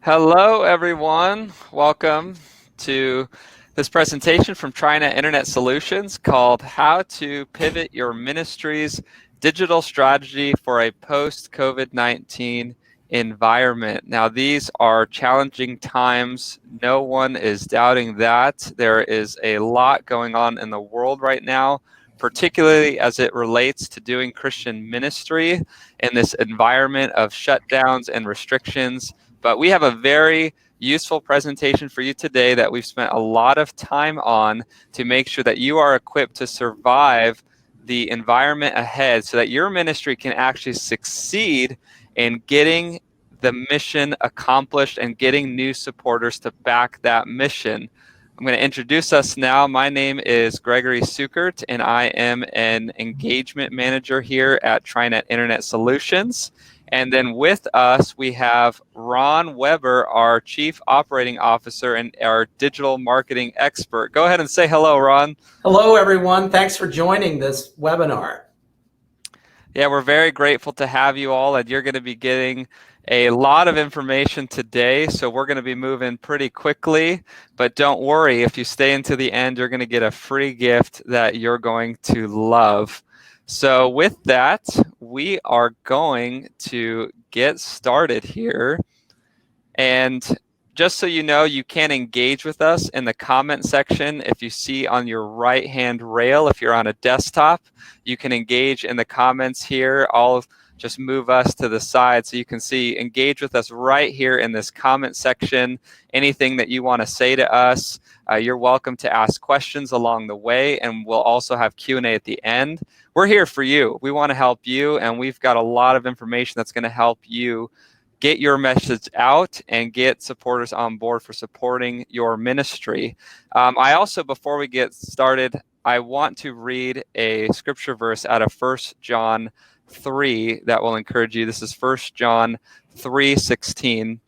Hello, everyone. Welcome to this presentation from Trinet Internet Solutions called How to Pivot Your Ministry's Digital Strategy for a Post-COVID-19 Environment. Now, these are challenging times. No one is doubting that. There is a lot going on in the world right now, particularly as it relates to doing Christian ministry in this environment of shutdowns and restrictions. But we have a very useful presentation for you today that we've spent a lot of time on to make sure that you are equipped to survive the environment ahead so that your ministry can actually succeed in getting the mission accomplished and getting new supporters to back that mission. I'm going to introduce us now. My name is Gregory Sukert, and I am an engagement manager here at Trinet Internet Solutions. And then with us, we have Ron Weber, our Chief Operating Officer and our digital marketing expert. Go ahead and say hello, Ron. Hello, everyone. Thanks for joining this webinar. Yeah, we're very grateful to have you all, and you're going to be getting a lot of information today, so we're going to be moving pretty quickly. But don't worry, if you stay into the end, you're going to get a free gift that you're going to love. So with that, we are going to get started here. And just so you know, you can engage with us in the comment section. If you see on your right-hand rail, if you're on a desktop, you can engage in the comments here. I'll just move us to the side so you can see, engage with us right here in this comment section. Anything that you want to say to us, you're welcome to ask questions along the way, and we'll also have Q&A at the end. We're here for you. We want to help you, and we've got a lot of information that's going to help you get your message out and get supporters on board for supporting your ministry. I also, before we get started, I want to read a scripture verse out of 1 John 3 that will encourage you. This is 1 John 3:16.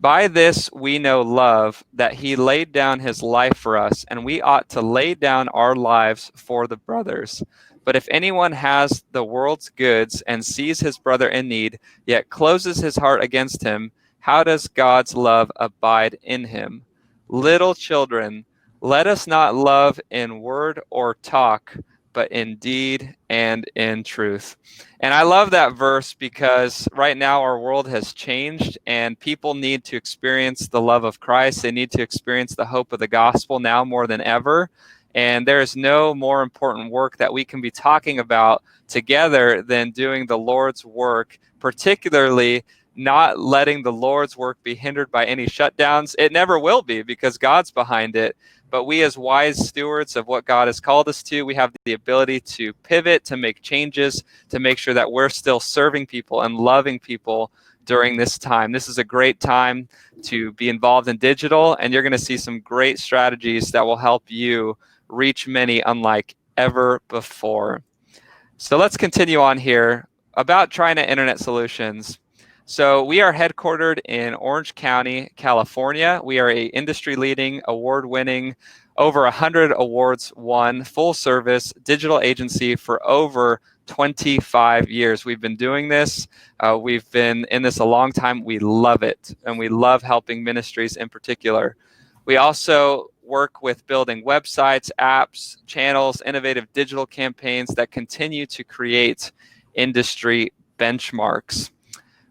By this we know love, that he laid down his life for us, and we ought to lay down our lives for the brothers. But if anyone has the world's goods and sees his brother in need, yet closes his heart against him, how does God's love abide in him? Little children, let us not love in word or talk, but in deed and in truth. And I love that verse because right now our world has changed and people need to experience the love of Christ. They need to experience the hope of the gospel now more than ever. And there is no more important work that we can be talking about together than doing the Lord's work, particularly not letting the Lord's work be hindered by any shutdowns. It never will be because God's behind it. But we as wise stewards of what God has called us to, we have the ability to pivot, to make changes, to make sure that we're still serving people and loving people during this time. This is a great time to be involved in digital, and you're going to see some great strategies that will help you reach many unlike ever before. So let's continue on here about Trinet Internet Solutions. So we are headquartered in Orange County, California. We are a industry-leading, award-winning, over 100 awards won, full-service digital agency for over 25 years. We've been doing this. We've been in this a long time. We love it, and we love helping ministries in particular. We also work with building websites, apps, channels, innovative digital campaigns that continue to create industry benchmarks.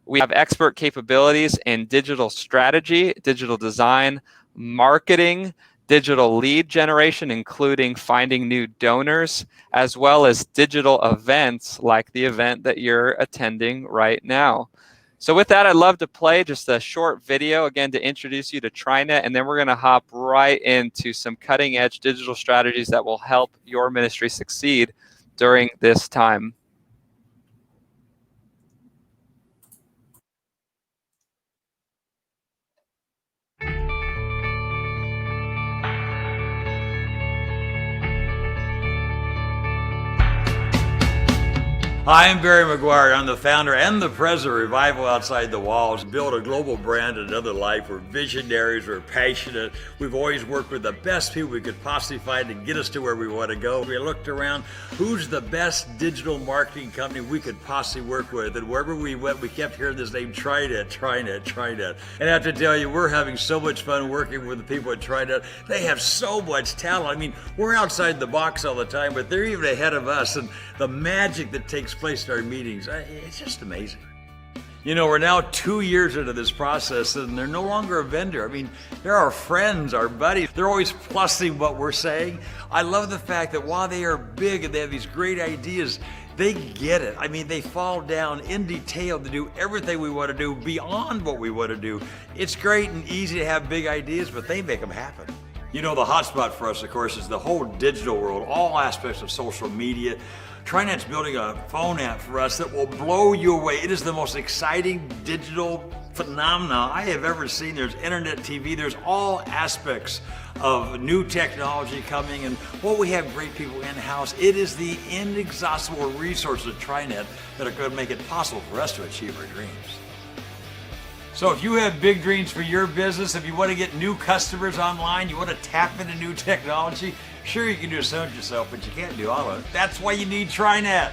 We have expert capabilities in digital strategy, digital design, marketing, digital lead generation, including finding new donors, as well as digital events like the event that you're attending right now. So with that, I'd love to play just a short video, again, to introduce you to Trinet, and then we're going to hop right into some cutting-edge digital strategies that will help your ministry succeed during this time. Hi, I'm Barry McGuire. I'm the founder and the president of Revival Outside the Walls. Build a global brand, another life. We're visionaries, we're passionate. We've always worked with the best people we could possibly find to get us to where we want to go. We looked around, who's the best digital marketing company we could possibly work with? And wherever we went, we kept hearing this name, Trinet, Trinet, Trinet. And I have to tell you, we're having so much fun working with the people at Trinet. They have so much talent. I mean, we're outside the box all the time, but they're even ahead of us. And the magic that takes place in our meetings, it's just amazing. You know, we're now 2 years into this process and they're no longer a vendor. I mean, they're our friends, our buddies. They're always plussing what we're saying. I love the fact that while they are big and they have these great ideas, they get it. I mean, they fall down in detail to do everything we want to do beyond what we want to do. It's great and easy to have big ideas, but they make them happen. You know, the hotspot for us, of course, is the whole digital world, all aspects of social media. Trinet's building a phone app for us that will blow you away. It is the most exciting digital phenomena I have ever seen. There's internet TV, there's all aspects of new technology coming, and we have great people in-house. It is the inexhaustible resources of Trinet that are going to make it possible for us to achieve our dreams. So if you have big dreams for your business, if you want to get new customers online, you want to tap into new technology, sure you can do some of it yourself, but you can't do all of it. That's why you need Trinet.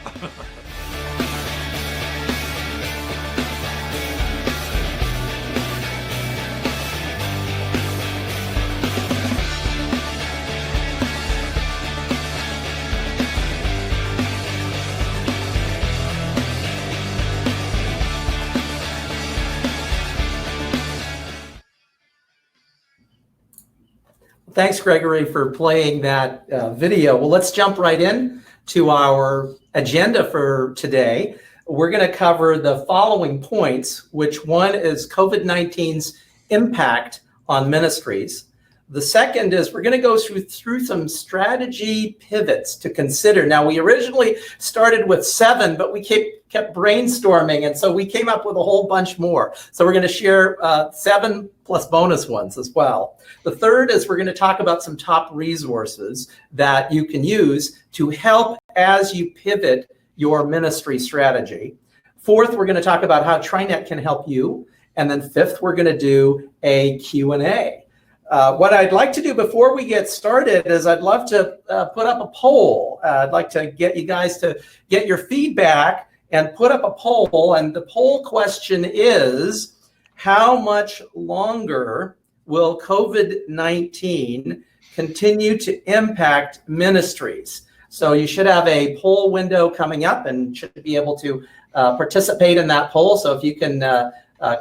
Thanks, Gregory, for playing that video. Well, let's jump right in to our agenda for today. We're going to cover the following points, which one is COVID-19's impact on ministries. The second is we're going to go through some strategy pivots to consider. Now, we originally started with 7, but we kept brainstorming, and so we came up with a whole bunch more. So we're going to share 7 plus bonus ones as well. The third is we're going to talk about some top resources that you can use to help as you pivot your ministry strategy. Fourth, we're going to talk about how Trinet can help you. And then fifth, we're going to do a Q&A. What I'd like to do before we get started is I'd love to put up a poll. I'd like to get you guys to get your feedback and put up a poll. And the poll question is, how much longer will COVID-19 continue to impact ministries? So you should have a poll window coming up and should be able to participate in that poll. So if you can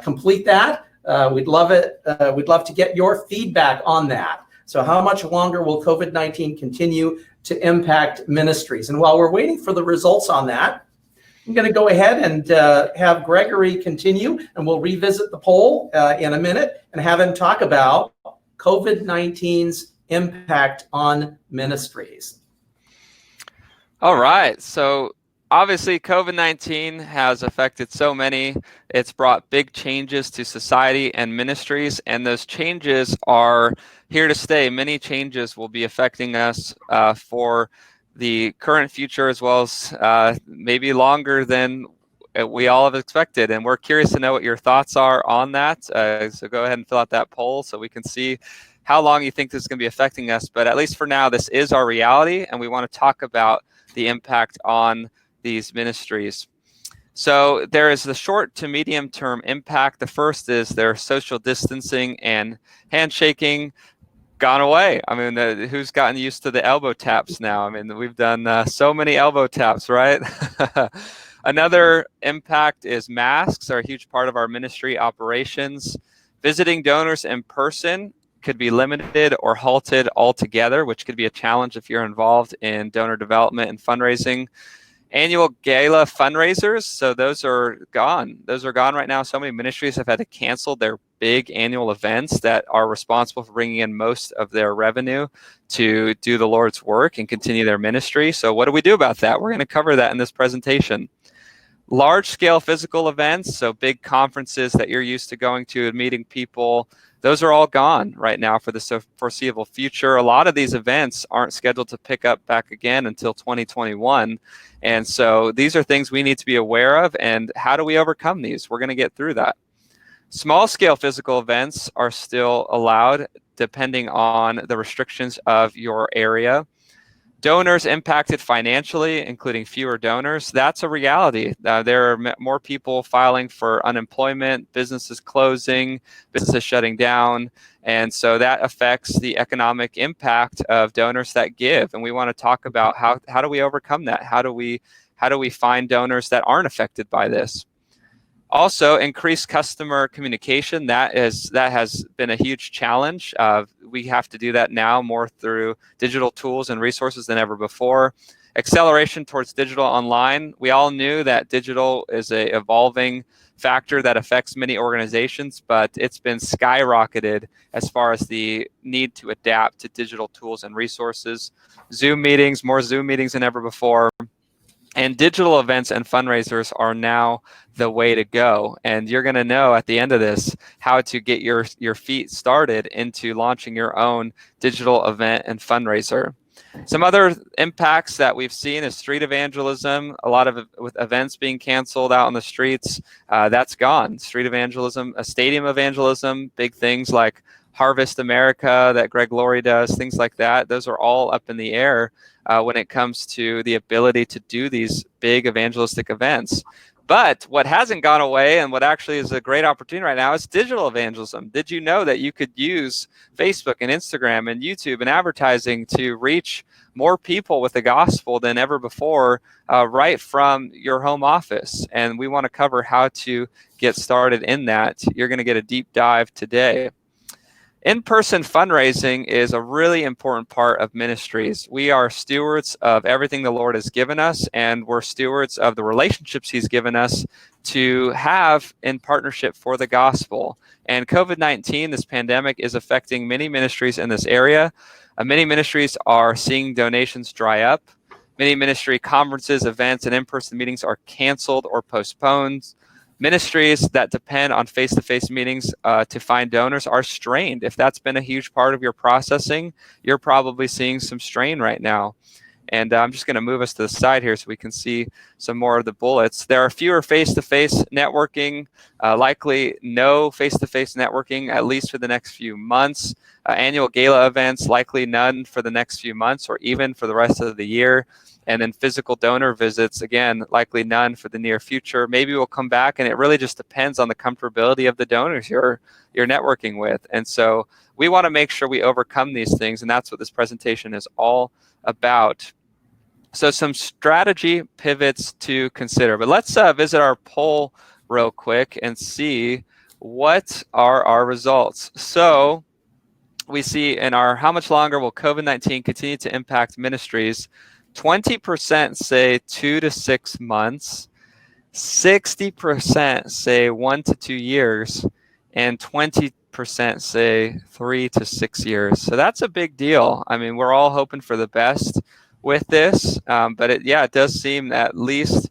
complete that, we'd love it. We'd love to get your feedback on that. So how much longer will COVID-19 continue to impact ministries? And while we're waiting for the results on that, I'm going to go ahead and have Gregory continue, and we'll revisit the poll in a minute and have him talk about COVID-19's impact on ministries. All right. So obviously, COVID-19 has affected so many. It's brought big changes to society and ministries, and those changes are here to stay. Many changes will be affecting us for the current future, as well as maybe longer than we all have expected. And we're curious to know what your thoughts are on that. So go ahead and fill out that poll so we can see how long you think this is going to be affecting us. But at least for now, this is our reality, and we want to talk about the impact on these ministries. So there is the short to medium term impact. The first is their social distancing and handshaking gone away. I mean, who's gotten used to the elbow taps now? I mean, we've done so many elbow taps, right? Another impact is masks are a huge part of our ministry operations. Visiting donors in person could be limited or halted altogether, which could be a challenge if you're involved in donor development and fundraising. Annual gala fundraisers, so those are gone. Those are gone right now. So many ministries have had to cancel their big annual events that are responsible for bringing in most of their revenue to do the Lord's work and continue their ministry. So what do we do about that? We're going to cover that in this presentation. Large-scale physical events, so big conferences that you're used to going to and meeting people, those are all gone right now for the foreseeable future. A lot of these events aren't scheduled to pick up back again until 2021. And so these are things we need to be aware of. And how do we overcome these? We're going to get through that. Small-scale physical events are still allowed depending on the restrictions of your area. Donors impacted financially, including fewer donors. That's a reality. There are more people filing for unemployment, businesses closing, businesses shutting down. And so that affects the economic impact of donors that give. And we want to talk about how do we overcome that? How do we find donors that aren't affected by this? Also, increased customer communication. That has been a huge challenge. We have to do that now more through digital tools and resources than ever before. Acceleration towards digital online. We all knew that digital is an evolving factor that affects many organizations, but it's been skyrocketed as far as the need to adapt to digital tools and resources. Zoom meetings, more Zoom meetings than ever before. And digital events and fundraisers are now the way to go. And you're going to know at the end of this how to get your feet started into launching your own digital event and fundraiser. Some other impacts that we've seen is street evangelism. A lot of with events being canceled out on the streets, that's gone. Street evangelism, stadium evangelism, big things like Harvest America that Greg Laurie does, things like that. Those are all up in the air when it comes to the ability to do these big evangelistic events. But what hasn't gone away, and what actually is a great opportunity right now, is digital evangelism. Did you know that you could use Facebook and Instagram and YouTube and advertising to reach more people with the gospel than ever before right from your home office? And we want to cover how to get started in that. You're going to get a deep dive today. In-person fundraising is a really important part of ministries. We are stewards of everything the Lord has given us, and we're stewards of the relationships He's given us to have in partnership for the gospel. And COVID-19, this pandemic, is affecting many ministries in this area. Many ministries are seeing donations dry up. Many ministry conferences, events, and in-person meetings are canceled or postponed. Ministries that depend on face-to-face meetings to find donors are strained. If that's been a huge part of your processing, you're probably seeing some strain right now. And I'm just going to move us to the side here so we can see some more of the bullets. There are fewer face-to-face networking, likely no face-to-face networking, at least for the next few months. Annual gala events, likely none for the next few months or even for the rest of the year. And then physical donor visits, again, likely none for the near future. Maybe we'll come back, and it really just depends on the comfortability of the donors you're networking with. And so we want to make sure we overcome these things, and that's what this presentation is all about. So some strategy pivots to consider. But let's visit our poll real quick and see what are our results. So we see in our how much longer will COVID-19 continue to impact ministries, 20% say 2 to 6 months, 60% say 1 to 2 years, and 20% say 3 to 6 years. So that's a big deal. I mean, we're all hoping for the best with this, but it does seem that at least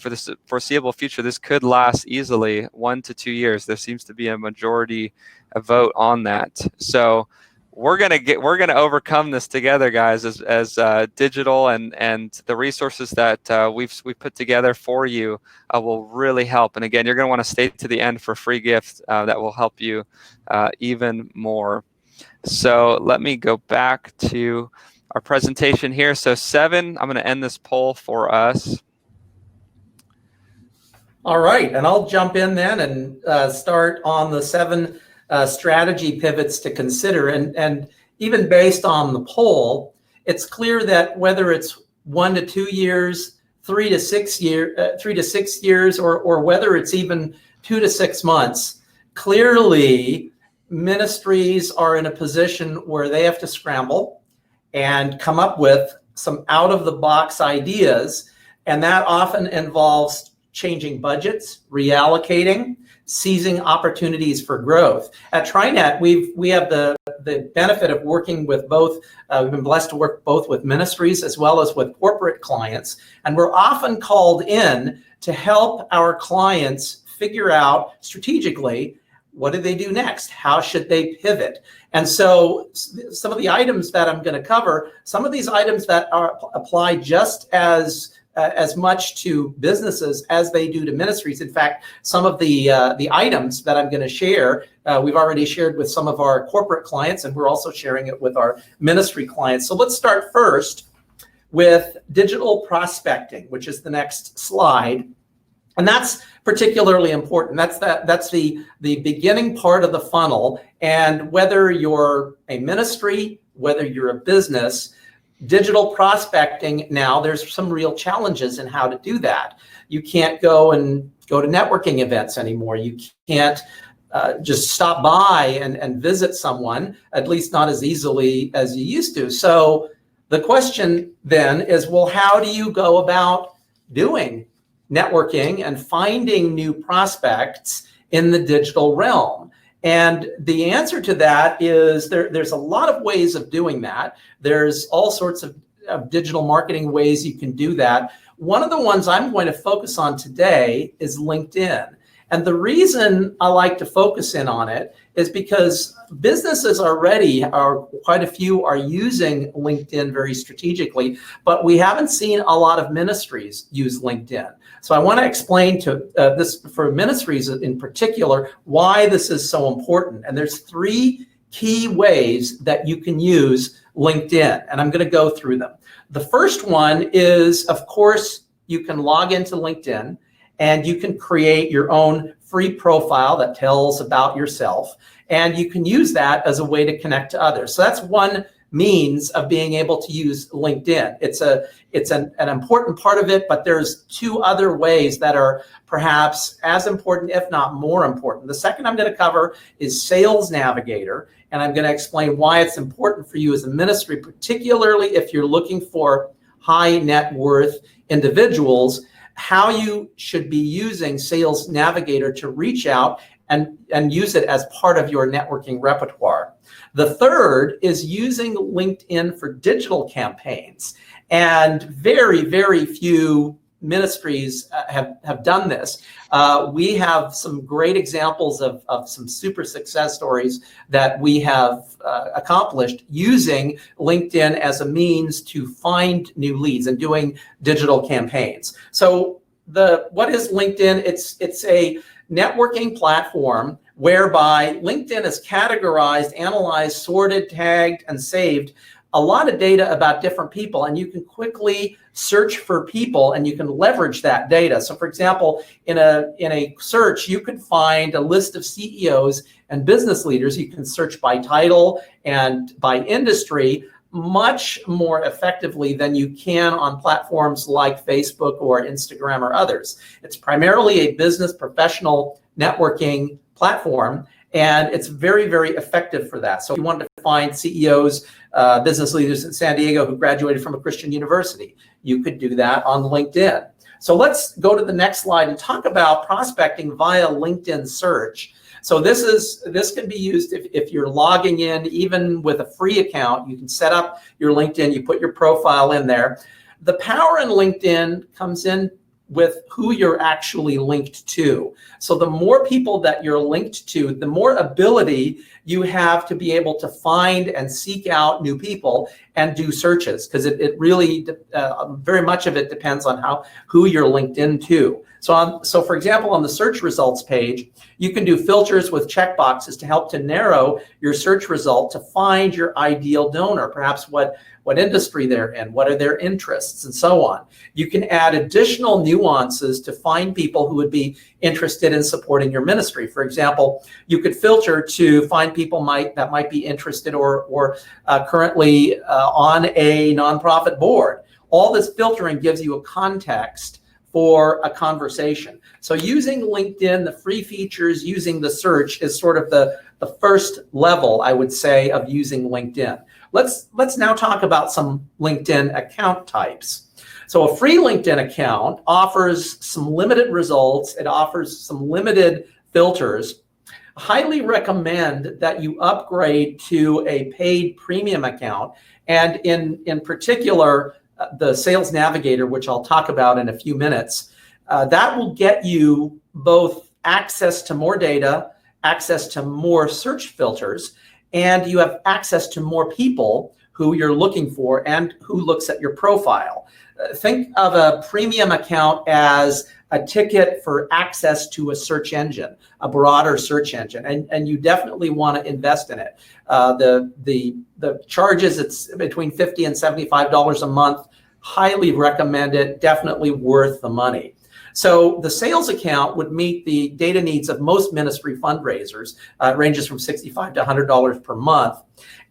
for the foreseeable future, this could last easily 1 to 2 years. There seems to be a majority vote on that. So we're gonna overcome this together, guys, as digital and the resources that we've put together for you will really help. And again, you're gonna want to stay to the end for free gifts that will help you even more. So let me go back to our presentation here. So 7, I'm gonna end this poll for us. All right, and I'll jump in then and start on the 7 strategy pivots to consider. And even based on the poll, it's clear that whether it's 1 to 2 years, 3 to 6 years, or whether it's even 2 to 6 months, clearly ministries are in a position where they have to scramble and come up with some out-of-the-box ideas, and that often involves changing budgets, reallocating, seizing opportunities for growth. At Trinet, we have the benefit of working with both, we've been blessed to work both with ministries as well as with corporate clients, and we're often called in to help our clients figure out strategically, what do they do next? How should they pivot? And so some of the items that I'm going to cover, some of these items that apply just as much to businesses as they do to ministries. In fact, some of the items that I'm going to share, we've already shared with some of our corporate clients, and we're also sharing it with our ministry clients. So let's start first with digital prospecting, which is the next slide. And that's particularly important. That's the beginning part of the funnel. And whether you're a ministry, whether you're a business, digital prospecting now, there's some real challenges in how to do that. You can't go to networking events anymore. You can't just stop by and visit someone, at least not as easily as you used to. So the question then is, well, how do you go about doing networking and finding new prospects in the digital realm? And the answer to that is there's a lot of ways of doing that. There's all sorts of digital marketing ways you can do that. One of the ones I'm going to focus on today is LinkedIn. And the reason I like to focus in on it is because businesses already quite a few are using LinkedIn very strategically, but we haven't seen a lot of ministries use LinkedIn. So I want to explain to this for ministries in particular, why this is so important. And there's 3 key ways that you can use LinkedIn, and I'm going to go through them. The first one is, of course, you can log into LinkedIn and you can create your own free profile that tells about yourself, and you can use that as a way to connect to others. So that's one means of being able to use LinkedIn. It's an important part of it, but there's 2 other ways that are perhaps as important, if not more important. The second I'm going to cover is Sales Navigator, and I'm going to explain why it's important for you as a ministry, particularly if you're looking for high net worth individuals, how you should be using Sales Navigator to reach out and use it as part of your networking repertoire. The third is using LinkedIn for digital campaigns. And very, very few ministries have done this. We have some great examples of some super success stories that we have accomplished using LinkedIn as a means to find new leads and doing digital campaigns. So what is LinkedIn? It's a networking platform whereby LinkedIn is categorized, analyzed, sorted, tagged, and saved a lot of data about different people, and you can quickly search for people and you can leverage that data. So for example, in a search, you could find a list of CEOs and business leaders. You can search by title and by industry much more effectively than you can on platforms like Facebook or Instagram or others. It's primarily a business professional networking platform, and it's very, very effective for that. So if you wanted to find CEOs, business leaders in San Diego who graduated from a Christian university, you could do that on LinkedIn. So let's go to the next slide and talk about prospecting via LinkedIn search. So this can be used if you're logging in, even with a free account. You can set up your LinkedIn, you put your profile in there. The power in LinkedIn comes in with who you're actually linked to. So the more people that you're linked to, the more ability you have to be able to find and seek out new people and do searches, because it really, very much of it depends on who you're linked into. So for example, on the search results page, you can do filters with checkboxes to help to narrow your search result to find your ideal donor, perhaps what industry they're in, what are their interests, and so on. You can add additional nuances to find people who would be interested in supporting your ministry. For example, you could filter to find people that might be interested or currently on a nonprofit board. All this filtering gives you a context for a conversation. So using LinkedIn, the free features, using the search is sort of the first level, I would say, of using LinkedIn. Let's now talk about some LinkedIn account types. So a free LinkedIn account offers some limited results. It offers some limited filters. I highly recommend that you upgrade to a paid premium account. And in particular, the Sales Navigator, which I'll talk about in a few minutes, That will get you both access to more data, access to more search filters, and you have access to more people who you're looking for and who looks at your profile. Think of a premium account as a ticket for access to a search engine, a broader search engine, and you definitely want to invest in it. The charges, it's between $50 and $75 a month. Highly recommend it, definitely worth the money. So the sales account would meet the data needs of most ministry fundraisers. It ranges from $65 to $100 per month.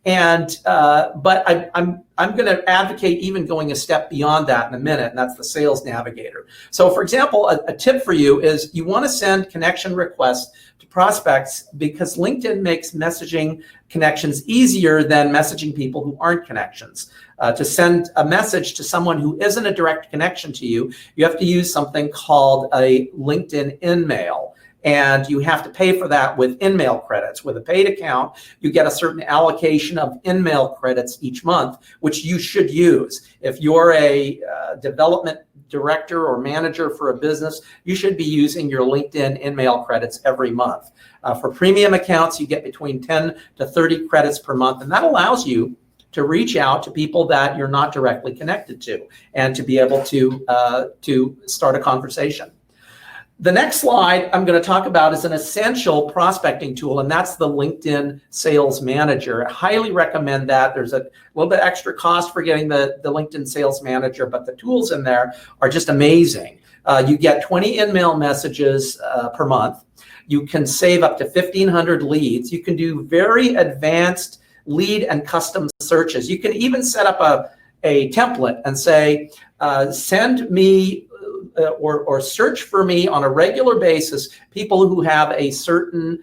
And but I'm going to advocate even going a step beyond that in a minute, and that's the Sales Navigator. So for example, a tip for you is you want to send connection requests to prospects because LinkedIn makes messaging connections easier than messaging people who aren't connections. To send a message to someone who isn't a direct connection to you, you have to use something called a LinkedIn InMail. And you have to pay for that with InMail credits. With a paid account, you get a certain allocation of InMail credits each month, which you should use. If you're a development director or manager for a business, you should be using your LinkedIn InMail credits every month. For premium accounts, you get between 10 to 30 credits per month, and that allows you to reach out to people that you're not directly connected to and to be able to start a conversation. The next slide I'm going to talk about is an essential prospecting tool, and that's the LinkedIn Sales Manager. I highly recommend that. There's a little bit extra cost for getting the LinkedIn Sales Manager, but the tools in there are just amazing. You get 20 in-mail messages per month. You can save up to 1,500 leads. You can do very advanced lead and custom searches. You can even set up a template and say, send me or search for me on a regular basis people who have a certain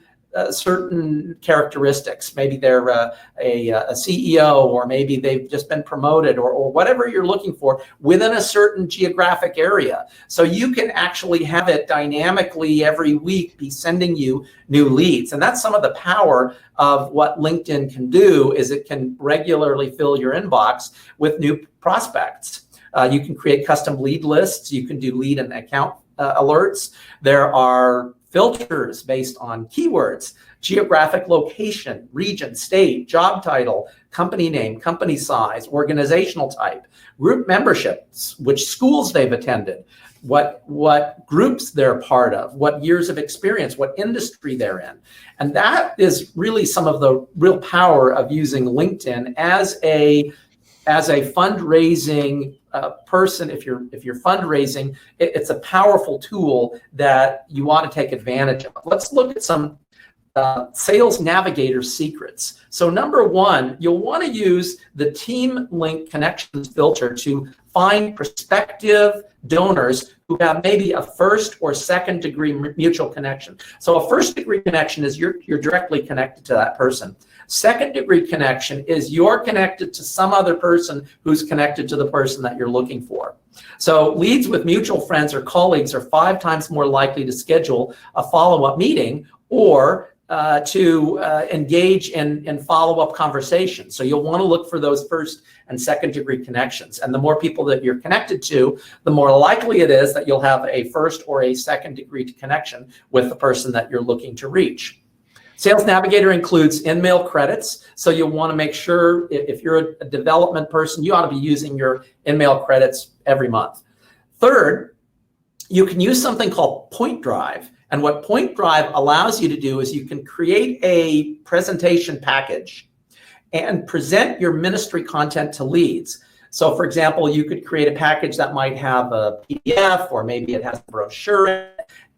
characteristics. Maybe they're a CEO, or maybe they've just been promoted, or whatever you're looking for within a certain geographic area. So you can actually have it dynamically every week be sending you new leads. And that's some of the power of what LinkedIn can do, is it can regularly fill your inbox with new prospects. You can create custom lead lists. You can do lead and account alerts. There are filters based on keywords, geographic location, region, state, job title, company name, company size, organizational type, group memberships, which schools they've attended, what groups they're part of, what years of experience, what industry they're in. And that is really some of the real power of using LinkedIn as a fundraising person. If you're fundraising, it's a powerful tool that you want to take advantage of. Let's look at some Sales Navigator secrets. So number one, you'll want to use the Team Link Connections filter to find prospective donors who have maybe a first or second degree mutual connection. So a first degree connection is you're directly connected to that person. Second degree connection is you're connected to some other person who's connected to the person that you're looking for. So leads with mutual friends or colleagues are 5 times more likely to schedule a follow-up meeting or to engage in follow-up conversations. So you'll want to look for those first and second degree connections. And the more people that you're connected to, the more likely it is that you'll have a first or a second degree connection with the person that you're looking to reach. Sales Navigator includes in-mail credits. So you'll want to make sure if you're a development person, you ought to be using your in-mail credits every month. Third, you can use something called Point Drive. And what Point Drive allows you to do is you can create a presentation package and present your ministry content to leads. So for example, you could create a package that might have a PDF, or maybe it has a brochure,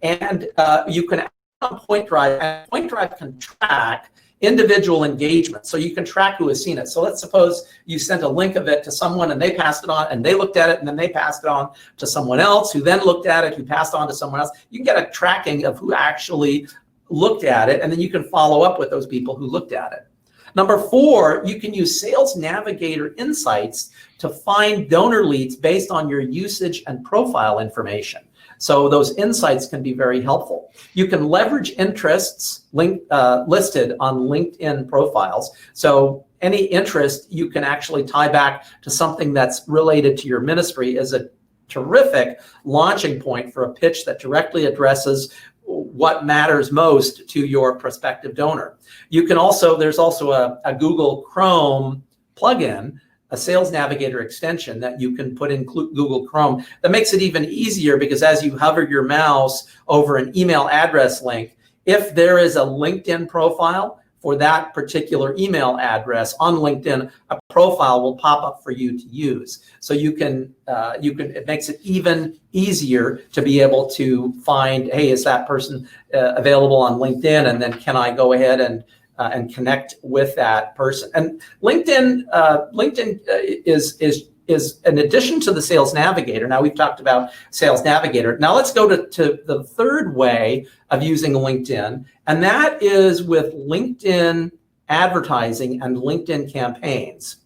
and you can on Point Drive, and Point Drive can track individual engagement. So you can track who has seen it. So let's suppose you sent a link of it to someone and they passed it on and they looked at it and then they passed it on to someone else who then looked at it, who passed on to someone else. You can get a tracking of who actually looked at it, and then you can follow up with those people who looked at it. Number 4, you can use Sales Navigator Insights to find donor leads based on your usage and profile information. So those insights can be very helpful. You can leverage interests listed on LinkedIn profiles. So any interest you can actually tie back to something that's related to your ministry is a terrific launching point for a pitch that directly addresses what matters most to your prospective donor. You can also, there's also a Google Chrome plugin, a Sales Navigator extension that you can put in Google Chrome that makes it even easier, because as you hover your mouse over an email address link, if there is a LinkedIn profile for that particular email address on LinkedIn, a profile will pop up for you to use. So you can, it makes it even easier to be able to find, hey, is that person available on LinkedIn? And then can I go ahead and connect with that person? And LinkedIn is in addition to the Sales Navigator. Now we've talked about Sales Navigator. Now let's go to the third way of using LinkedIn, and that is with LinkedIn advertising and LinkedIn campaigns.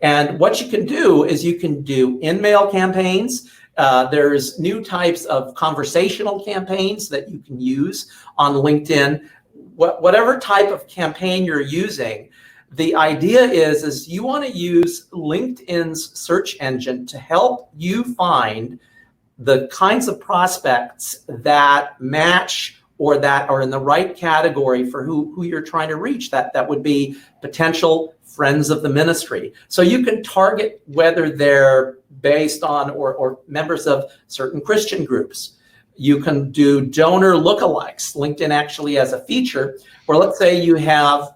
And what you can do is you can do in-mail campaigns. There's new types of conversational campaigns that you can use on LinkedIn. Whatever type of campaign you're using, the idea is you want to use LinkedIn's search engine to help you find the kinds of prospects that match or that are in the right category for who you're trying to reach. That would be potential friends of the ministry. So you can target whether they're based on or members of certain Christian groups. You can do donor lookalikes. LinkedIn actually has a feature where, let's say you have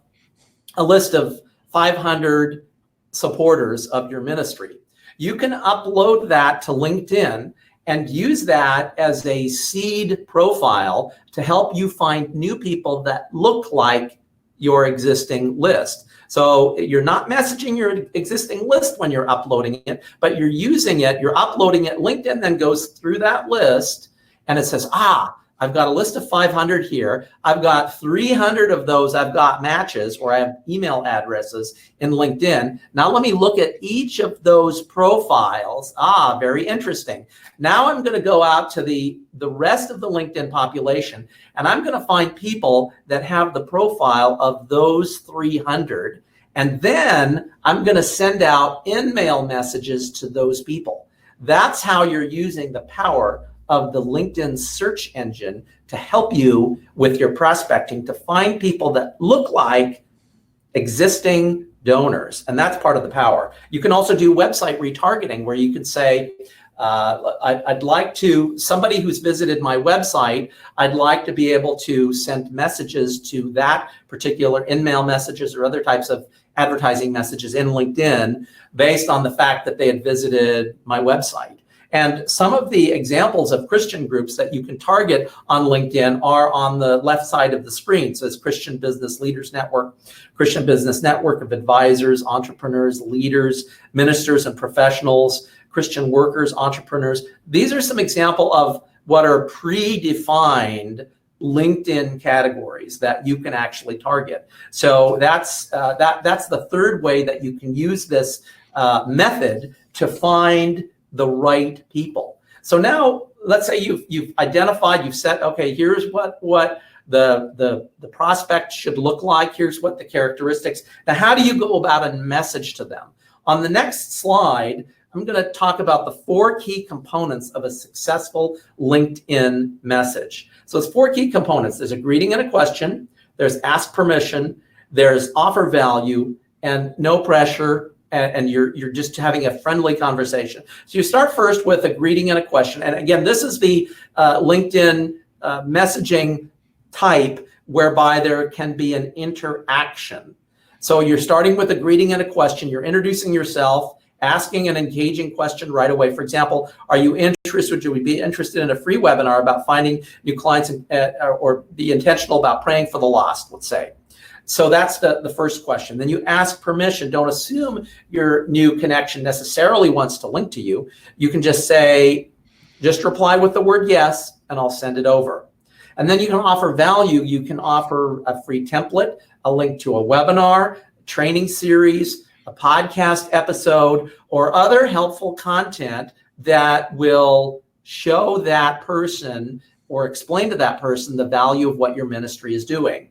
a list of 500 supporters of your ministry. You can upload that to LinkedIn and use that as a seed profile to help you find new people that look like your existing list. So you're not messaging your existing list when you're uploading it, but you're using it, you're uploading it. LinkedIn then goes through that list and it says, I've got a list of 500 here. I've got 300 of those. I've got matches, or I have email addresses in LinkedIn. Now let me look at each of those profiles. Very interesting. Now I'm going to go out to the rest of the LinkedIn population, and I'm going to find people that have the profile of those 300. And then I'm going to send out in-mail messages to those people. That's how you're using the power of the LinkedIn search engine to help you with your prospecting, to find people that look like existing donors. And that's part of the power. You can also do website retargeting, where you could say, I'd like to, somebody who's visited my website, I'd like to be able to send messages to that particular in-mail messages or other types of advertising messages in LinkedIn based on the fact that they had visited my website. And some of the examples of Christian groups that you can target on LinkedIn are on the left side of the screen. So it's Christian Business Leaders Network, Christian Business Network of advisors, entrepreneurs, leaders, ministers and professionals, Christian workers, entrepreneurs. These are some example of what are predefined LinkedIn categories that you can actually target. So that's the third way that you can use this method to find the right people. So now let's say you've identified, you've said, okay, here's what the prospect should look like. Here's what the characteristics. Now, how do you go about a message to them? On the next slide, I'm going to talk about the 4 key components of a successful LinkedIn message. So it's 4 key components. There's a greeting and a question. There's ask permission. There's offer value, and no pressure. And you're just having a friendly conversation. So you start first with a greeting and a question. And again, this is the LinkedIn messaging type whereby there can be an interaction. So you're starting with a greeting and a question. You're introducing yourself, asking an engaging question right away. For example, are you interested? Would you be interested in a free webinar about finding new clients or be intentional about praying for the lost, let's say. So that's the first question. Then you ask permission. Don't assume your new connection necessarily wants to link to you. You can just say, just reply with the word yes, and I'll send it over. And then you can offer value. You can offer a free template, a link to a webinar, training series, a podcast episode, or other helpful content that will show that person or explain to that person the value of what your ministry is doing.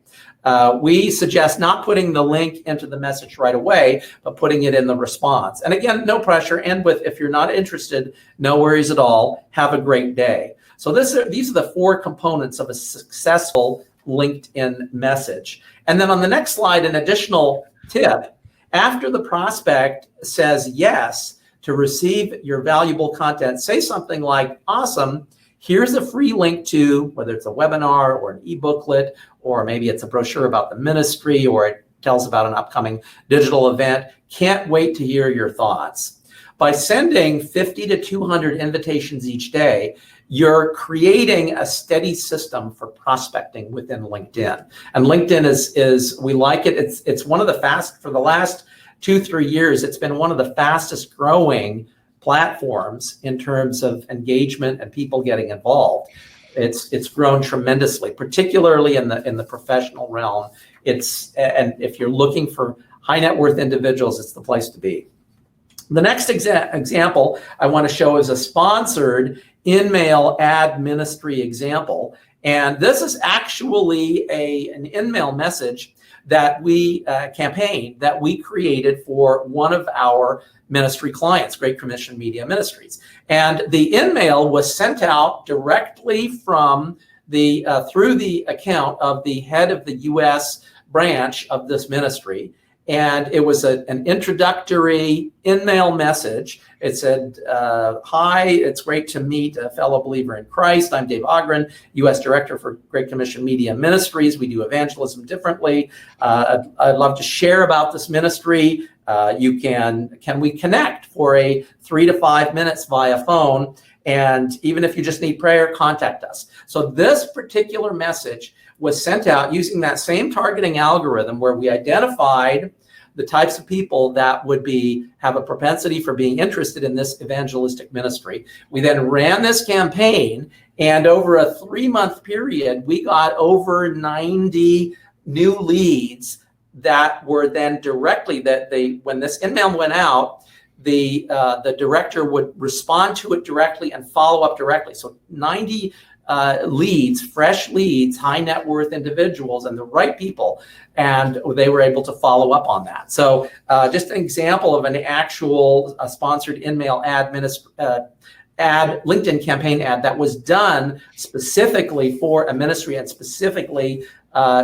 We suggest not putting the link into the message right away, but putting it in the response. And again, no pressure. And if you're not interested, no worries at all. Have a great day. So these are the 4 components of a successful LinkedIn message. And then on the next slide, an additional tip. After the prospect says yes to receive your valuable content, say something like, awesome, here's a free link to, whether it's a webinar or an e-booklet, or maybe it's a brochure about the ministry, or it tells about an upcoming digital event. Can't wait to hear your thoughts. By sending 50 to 200 invitations each day, you're creating a steady system for prospecting within LinkedIn. And LinkedIn is we like it. It's one of the for the last 2-3 years, it's been one of the fastest growing platforms in terms of engagement and people getting involved. It's grown tremendously, particularly in the professional realm. And if you're looking for high net worth individuals, it's the place to be. The next example I want to show is a sponsored in-mail ad ministry example. And this is actually an in-mail message that we campaign that we created for one of our ministry clients, Great Commission Media Ministries. And the in-mail was sent out directly from through the account of the head of the U.S. branch of this ministry. And it was an introductory in-mail message. It said, hi, it's great to meet a fellow believer in Christ. I'm Dave Ogren, U.S. Director for Great Commission Media Ministries. We do evangelism differently. I'd love to share about this ministry. Can we connect for a 3 to 5 minutes via phone? And even if you just need prayer, contact us. So this particular message was sent out using that same targeting algorithm where we identified the types of people that would have a propensity for being interested in this evangelistic ministry. We then ran this campaign, and over a 3-month period, we got over 90 new leads that were then directly when this in-mail went out, the director would respond to it directly and follow up directly. So 90 leads, fresh leads, high net worth individuals, and the right people, and they were able to follow up on that. So just an example of an actual sponsored in-mail LinkedIn campaign ad that was done specifically for a ministry and specifically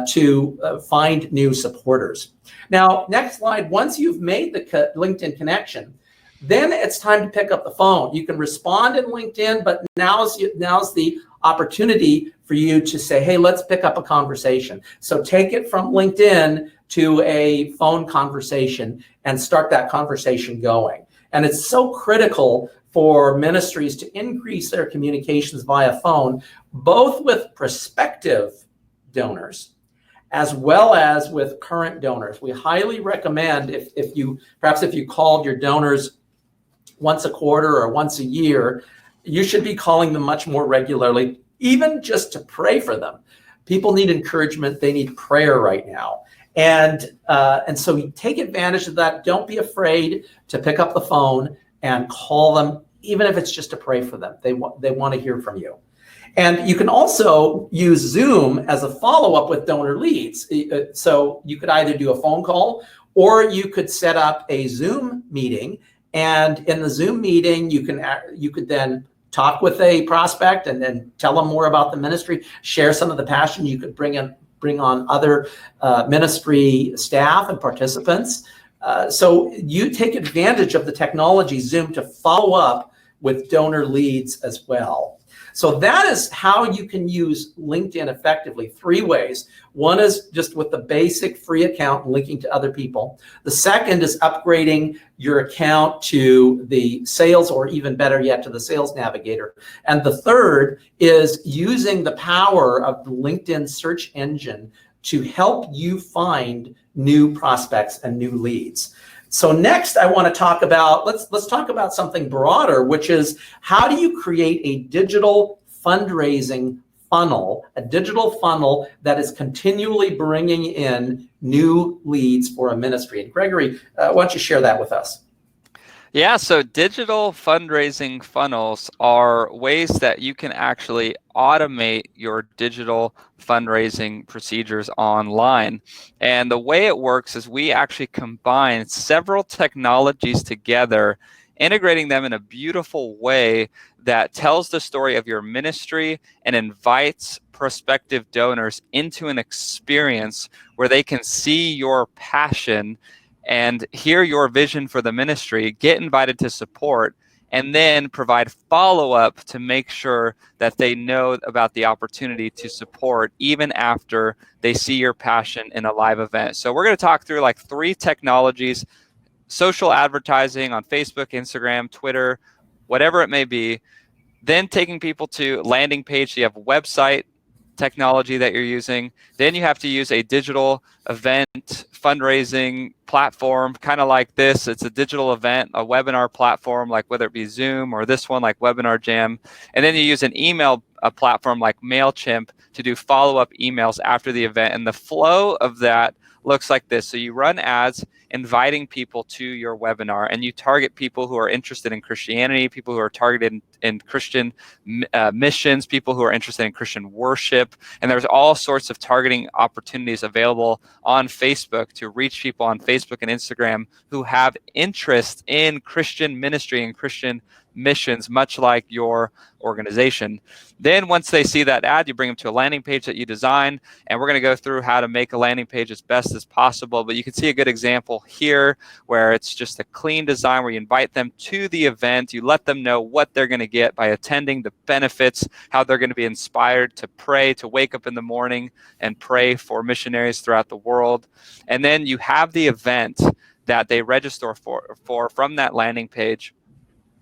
to find new supporters. Now, next slide. Once you've made the LinkedIn connection, then it's time to pick up the phone. You can respond in LinkedIn, but now's the opportunity for you to say, hey, let's pick up a conversation. So take it from LinkedIn to a phone conversation and start that conversation going. And it's so critical for ministries to increase their communications via phone, both with prospective donors as well as with current donors. We highly recommend if you called your donors once a quarter or once a year, you should be calling them much more regularly, even just to pray for them. People need encouragement. They need prayer right now. And so you take advantage of that. Don't be afraid to pick up the phone and call them, even if it's just to pray for them. They want to hear from you. And you can also use Zoom as a follow-up with donor leads. So you could either do a phone call or you could set up a Zoom meeting. And in the Zoom meeting, you could then talk with a prospect and then tell them more about the ministry, share some of the passion. You could bring on other ministry staff and participants. So you take advantage of the technology Zoom to follow up with donor leads as well. So that is how you can use LinkedIn effectively. 3 ways. One is just with the basic free account linking to other people. The second is upgrading your account to the sales, or even better yet, to the sales navigator. And the third is using the power of the LinkedIn search engine to help you find new prospects and new leads. So next, I want to talk about, let's talk about something broader, which is how do you create a digital fundraising funnel, a digital funnel that is continually bringing in new leads for a ministry. And Gregory, why don't you share that with us? Yeah, so digital fundraising funnels are ways that you can actually automate your digital fundraising procedures online. And the way it works is we actually combine several technologies together, integrating them in a beautiful way that tells the story of your ministry and invites prospective donors into an experience where they can see your passion and hear your vision for the ministry, get invited to support, and then provide follow-up to make sure that they know about the opportunity to support even after they see your passion in a live event. So we're going to talk through like 3 technologies: social advertising on Facebook, Instagram, Twitter, whatever it may be, then taking people to landing page. So you have a website technology that you're using. Then you have to use a digital event fundraising platform, kind of like this. It's a digital event, a webinar platform, like whether it be Zoom or this one like Webinar Jam. And then you use an email platform like MailChimp to do follow-up emails after the event. And the flow of that looks like this. So you run ads inviting people to your webinar, and you target people who are interested in Christianity, people who are targeted in Christian missions, people who are interested in Christian worship. And there's all sorts of targeting opportunities available on Facebook to reach people on Facebook and Instagram who have interest in Christian ministry and Christian missions, much like your organization. Then once they see that ad, you bring them to a landing page that you design, and we're going to go through how to make a landing page as best as possible. But you can see a good example here where it's just a clean design where you invite them to the event, you let them know what they're going to get by attending, the benefits, how they're going to be inspired to pray, to wake up in the morning and pray for missionaries throughout the world. And then you have the event that they register for from that landing page.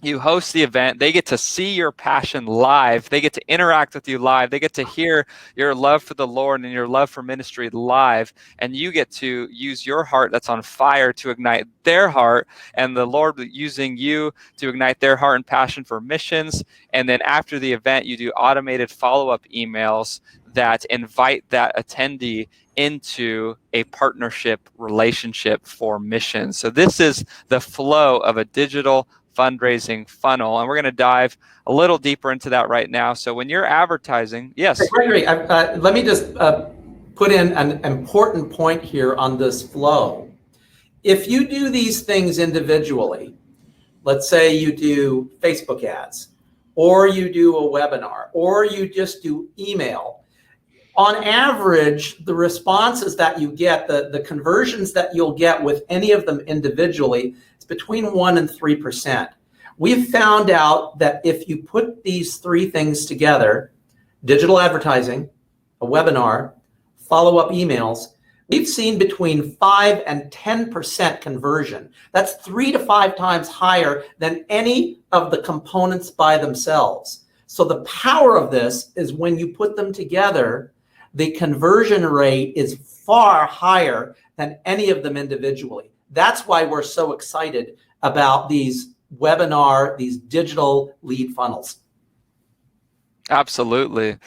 You host the event. They get to see your passion live. They get to interact with you live. They get to hear your love for the Lord and your love for ministry live. And you get to use your heart that's on fire to ignite their heart, and the Lord using you to ignite their heart and passion for missions. And then after the event, you do automated follow-up emails that invite that attendee into a partnership relationship for missions. So this is the flow of a digital fundraising funnel, and we're going to dive a little deeper into that right now. So when you're advertising, yes. Gregory, let me just put in an important point here on this flow. If you do these things individually, let's say you do Facebook ads, or you do a webinar, or you just do email, on average, the responses that you get, the conversions that you'll get with any of them individually, it's between 1% and 3%. We've found out that if you put these 3 things together, digital advertising, a webinar, follow-up emails, we've seen between 5 and 10% conversion. That's 3 to 5 times higher than any of the components by themselves. So the power of this is when you put them together, the conversion rate is far higher than any of them individually. That's why we're so excited about these these digital lead funnels. Absolutely.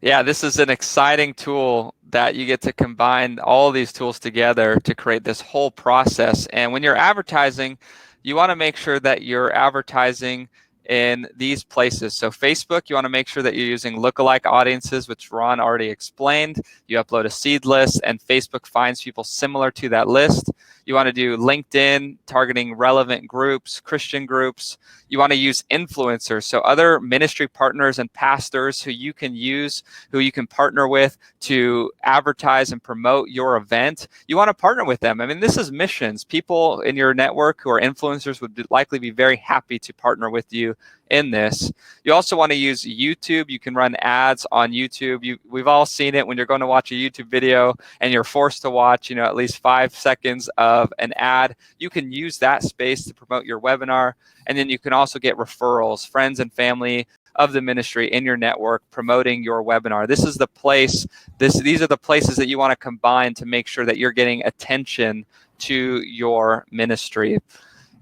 Yeah, this is an exciting tool that you get to combine all these tools together to create this whole process. And when you're advertising, you want to make sure that you're advertising in these places. So Facebook, you want to make sure that you're using lookalike audiences, which Ron already explained. You upload a seed list, and Facebook finds people similar to that list. You want to do LinkedIn, targeting relevant groups, Christian groups. You want to use influencers, so other ministry partners and pastors who you can use, who you can partner with to advertise and promote your event. You want to partner with them. I mean, this is missions. People in your network who are influencers would likely be very happy to partner with you in this. You also want to use YouTube. You can run ads on YouTube. We've all seen it when you're going to watch a YouTube video and you're forced to watch, at least 5 seconds of an ad. You can use that space to promote your webinar. And then you can also get referrals, friends and family of the ministry in your network promoting your webinar. This is the place, these are the places that you want to combine to make sure that you're getting attention to your ministry.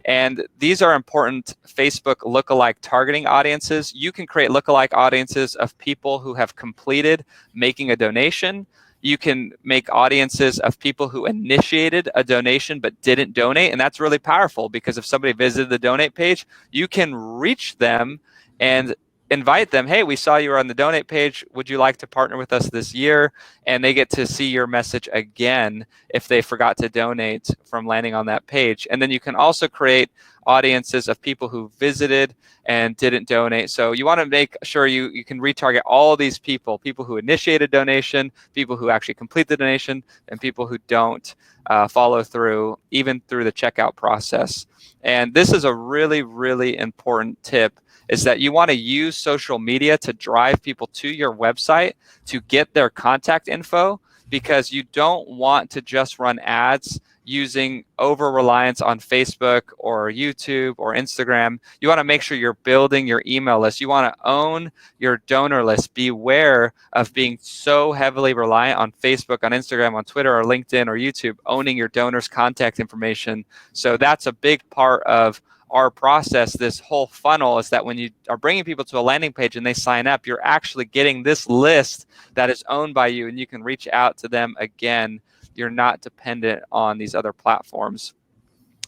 And these are important Facebook lookalike targeting audiences. You can create lookalike audiences of people who have completed making a donation. You can make audiences of people who initiated a donation but didn't donate. And that's really powerful, because if somebody visited the donate page, you can reach them and invite them. Hey, we saw you were on the donate page. Would you like to partner with us this year? And they get to see your message again if they forgot to donate from landing on that page. And then you can also create audiences of people who visited and didn't donate. So you want to make sure you can retarget all these people who initiated donation, people who actually complete the donation, and people who don't follow through, even through the checkout process. And this is a really, really important tip, is that you want to use social media to drive people to your website to get their contact info, because you don't want to just run ads using over-reliance on Facebook or YouTube or Instagram. You want to make sure you're building your email list. You want to own your donor list. Beware of being so heavily reliant on Facebook, on Instagram, on Twitter, or LinkedIn, or YouTube, owning your donors' contact information. So that's a big part of our process, this whole funnel, is that when you are bringing people to a landing page and they sign up, you're actually getting this list that is owned by you, and you can reach out to them again. You're not dependent on these other platforms.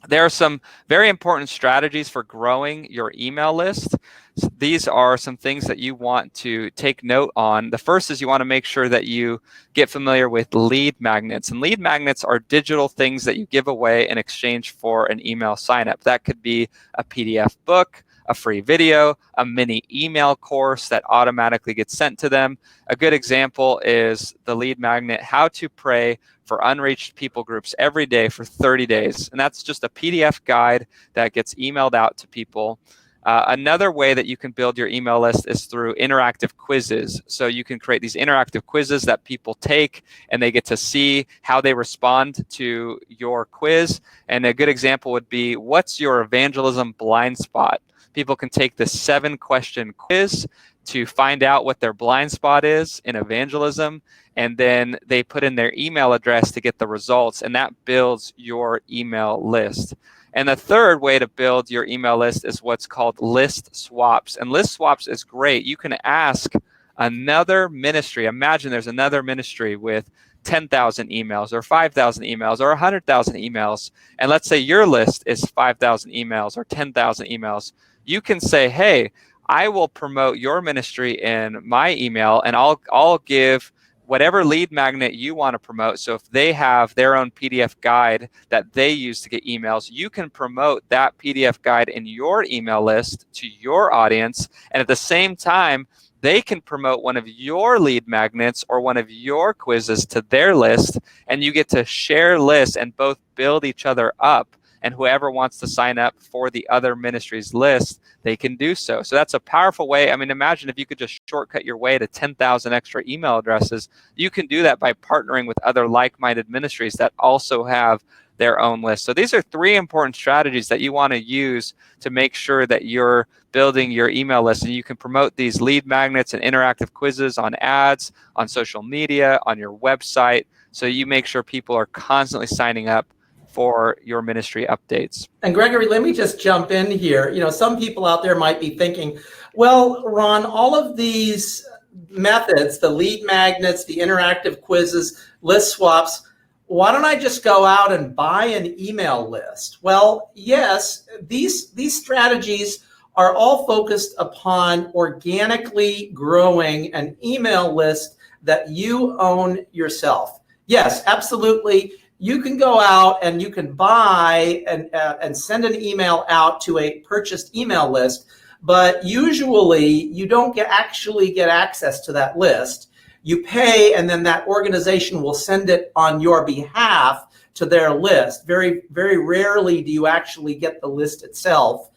There are some very important strategies for growing your email list. So these are some things that you want to take note on. The first is you want to make sure that you get familiar with lead magnets. And lead magnets are digital things that you give away in exchange for an email signup. That could be a PDF book, a free video, a mini email course that automatically gets sent to them. A good example is the lead magnet, How to Pray for Unreached People Groups Every Day for 30 days. And that's just a PDF guide that gets emailed out to people. Another way that you can build your email list is through interactive quizzes. So you can create these interactive quizzes that people take, and they get to see how they respond to your quiz. And a good example would be, what's your evangelism blind spot? People can take this 7-question quiz to find out what their blind spot is in evangelism, and then they put in their email address to get the results, and that builds your email list. And the third way to build your email list is what's called list swaps. And list swaps is great. You can ask another ministry. Imagine there's another ministry with 10,000 emails or 5,000 emails or 100,000 emails. And let's say your list is 5,000 emails or 10,000 emails. You can say, hey, I will promote your ministry in my email, and I'll give whatever lead magnet you want to promote. So if they have their own PDF guide that they use to get emails, you can promote that PDF guide in your email list to your audience. And at the same time, they can promote one of your lead magnets or one of your quizzes to their list, and you get to share lists and both build each other up. And whoever wants to sign up for the other ministry's list, they can do so. So that's a powerful way. I mean, imagine if you could just shortcut your way to 10,000 extra email addresses. You can do that by partnering with other like-minded ministries that also have their own list. So these are 3 important strategies that you want to use to make sure that you're building your email list. And you can promote these lead magnets and interactive quizzes on ads, on social media, on your website. So you make sure people are constantly signing up for your ministry updates. And Gregory, let me just jump in here. You know, some people out there might be thinking, well, Ron, all of these methods, the lead magnets, the interactive quizzes, list swaps, why don't I just go out and buy an email list? Well, yes, these strategies are all focused upon organically growing an email list that you own yourself. Yes, absolutely. You can go out and you can buy and send an email out to a purchased email list, but usually you don't actually get access to that list. You pay, and then that organization will send it on your behalf to their list. Very, very rarely do you actually get the list itself.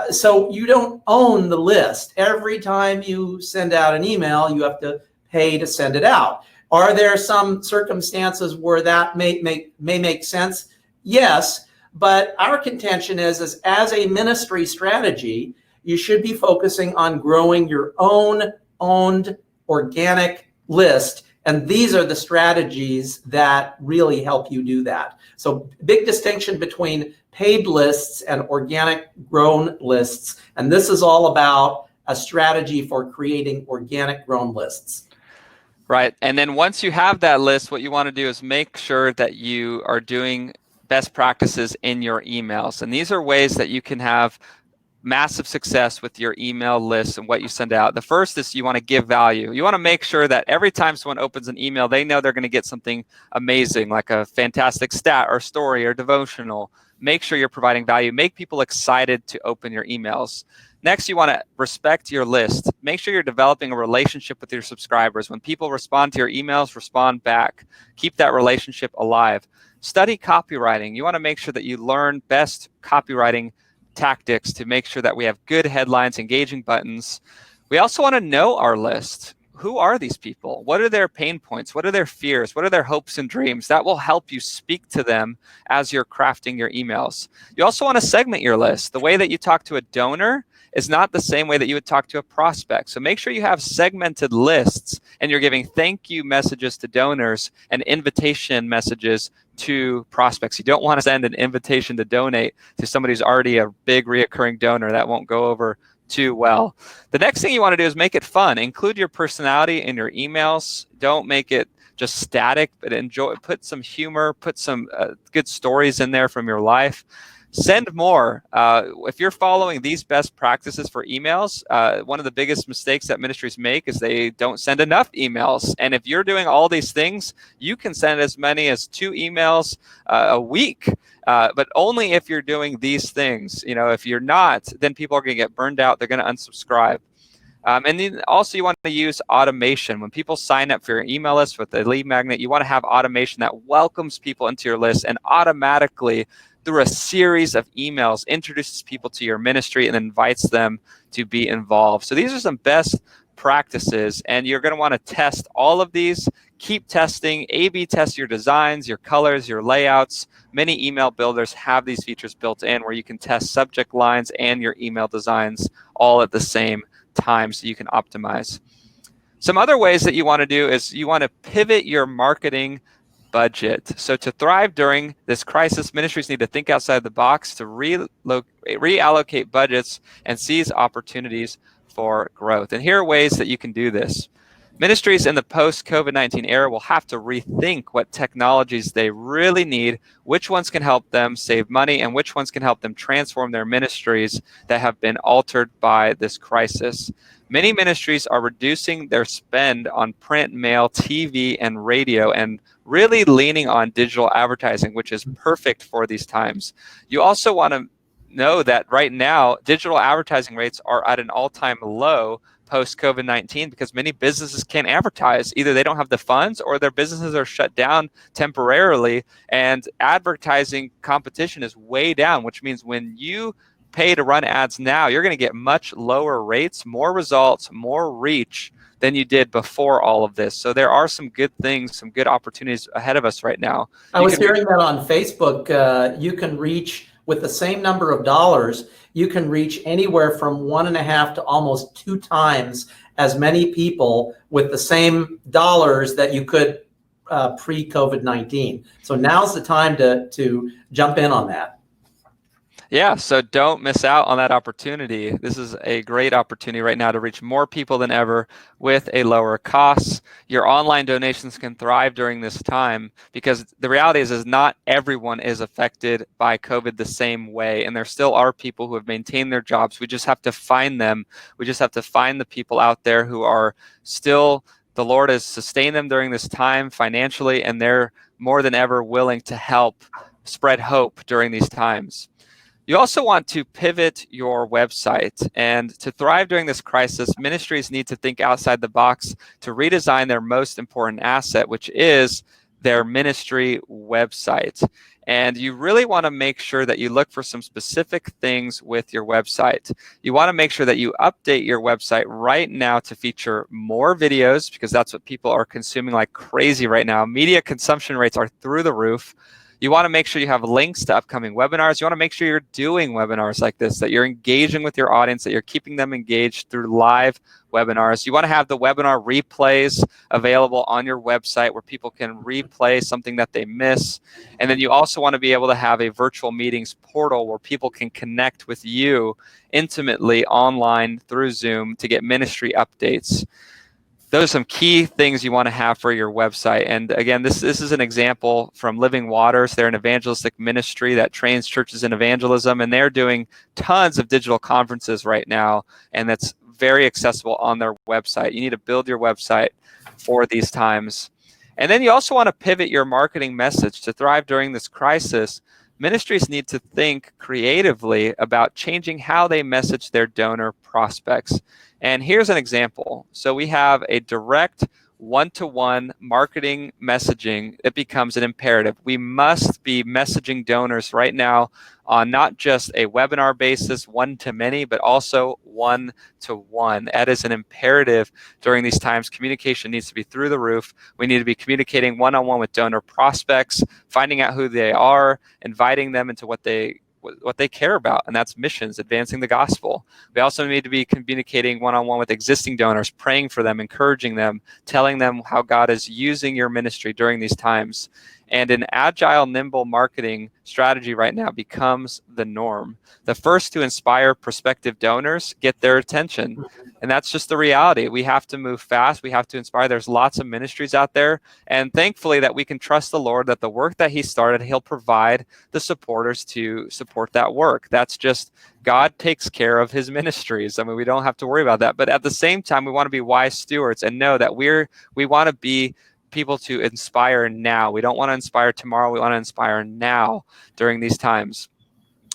So you don't own the list. Every time you send out an email, you have to pay to send it out. Are there some circumstances where that may make sense? Yes, but our contention is as a ministry strategy, you should be focusing on growing your own owned organic list. And these are the strategies that really help you do that. So big distinction between paid lists and organic grown lists. And this is all about a strategy for creating organic grown lists. Right. And then once you have that list, what you want to do is make sure that you are doing best practices in your emails. And these are ways that you can have massive success with your email list and what you send out. The first is you want to give value. You want to make sure that every time someone opens an email, they know they're going to get something amazing, like a fantastic stat or story or devotional. Make sure you're providing value. Make people excited to open your emails. Next, you want to respect your list. Make sure you're developing a relationship with your subscribers. When people respond to your emails, respond back. Keep that relationship alive. Study copywriting. You want to make sure that you learn best copywriting tactics to make sure that we have good headlines, engaging buttons. We also want to know our list. Who are these people? What are their pain points? What are their fears? What are their hopes and dreams? That will help you speak to them as you're crafting your emails. You also want to segment your list. The way that you talk to a donor is not the same way that you would talk to a prospect. So make sure you have segmented lists and you're giving thank you messages to donors and invitation messages to prospects. You don't want to send an invitation to donate to somebody who's already a big reoccurring donor. That won't go over too well. The next thing you want to do is make it fun. Include your personality in your emails. Don't make it just static, but put some humor, put some good stories in there from your life. Send more. If you're following these best practices for emails, one of the biggest mistakes that ministries make is they don't send enough emails. And if you're doing all these things, you can send as many as 2 emails a week, but only if you're doing these things. If you're not, then people are going to get burned out. They're going to unsubscribe. And then also you want to use automation. When people sign up for your email list with the lead magnet, you want to have automation that welcomes people into your list and automatically, through a series of emails, introduces people to your ministry and invites them to be involved. So these are some best practices, and you're going to want to test all of these. Keep testing, A/B test your designs, your colors, your layouts. Many email builders have these features built in where you can test subject lines and your email designs all at the same time so you can optimize. Some other ways that you want to do is you want to pivot your marketing budget. So to thrive during this crisis, ministries need to think outside the box to reallocate budgets and seize opportunities for growth. And here are ways that you can do this. Ministries in the post-COVID-19 era will have to rethink what technologies they really need, which ones can help them save money, and which ones can help them transform their ministries that have been altered by this crisis. Many ministries are reducing their spend on print, mail, TV, and radio, and really leaning on digital advertising, which is perfect for these times. You also want to know that right now, digital advertising rates are at an all-time low post-COVID-19 because many businesses can't advertise. Either they don't have the funds or their businesses are shut down temporarily, and advertising competition is way down, which means when you pay to run ads now, you're going to get much lower rates, more results, more reach than you did before all of this. So there are some good things, some good opportunities ahead of us right now. I was hearing that on Facebook. You can reach, with the same number of dollars, you can reach anywhere from 1.5 to almost 2 times as many people with the same dollars that you could pre-COVID-19. So now's the time to jump in on that. Yeah, so don't miss out on that opportunity. This is a great opportunity right now to reach more people than ever with a lower cost. Your online donations can thrive during this time because the reality is not everyone is affected by COVID the same way. And there still are people who have maintained their jobs. We just have to find them. We just have to find the people out there who are still, the Lord has sustained them during this time financially, and they're more than ever willing to help spread hope during these times. You also want to pivot your website, and to thrive during this crisis, ministries need to think outside the box to redesign their most important asset, which is their ministry website. And you really want to make sure that you look for some specific things with your website. You want to make sure that you update your website right now to feature more videos, because that's what people are consuming like crazy right now. Media consumption rates are through the roof. You want to make sure you have links to upcoming webinars. You want to make sure you're doing webinars like this, that you're engaging with your audience, that you're keeping them engaged through live webinars. You want to have the webinar replays available on your website where people can replay something that they miss. And then you also want to be able to have a virtual meetings portal where people can connect with you intimately online through Zoom to get ministry updates. those are some key things you want to have for your website. And again, this is an example from Living Waters. They're an evangelistic ministry that trains churches in evangelism, and they're doing tons of digital conferences right now, and that's very accessible on their website. You need to build your website for these times. And then you also want to pivot your marketing message to thrive during this crisis. Ministries need to think creatively about changing how they message their donor prospects. And here's an example. So we have a direct one-to-one marketing messaging. It becomes an imperative. We must be messaging donors right now on not just a webinar basis, one-to-many, but also one-to-one. That is an imperative during these times. Communication needs to be through the roof. We need to be communicating one-on-one with donor prospects, finding out who they are, inviting them into what they care about, and that's missions, advancing the gospel. We also need to be communicating one-on-one with existing donors, praying for them, encouraging them, telling them how God is using your ministry during these times. And an agile, nimble marketing strategy right now becomes the norm. The first to inspire prospective donors get their attention. And that's just the reality. We have to move fast. We have to inspire. There's lots of ministries out there. And thankfully that we can trust the Lord that the work that he started, he'll provide the supporters to support that work. That's just, God takes care of his ministries. I mean, we don't have to worry about that. But at the same time, we want to be wise stewards and know that we want to be people to inspire now. We don't want to inspire tomorrow. We want to inspire now during these times.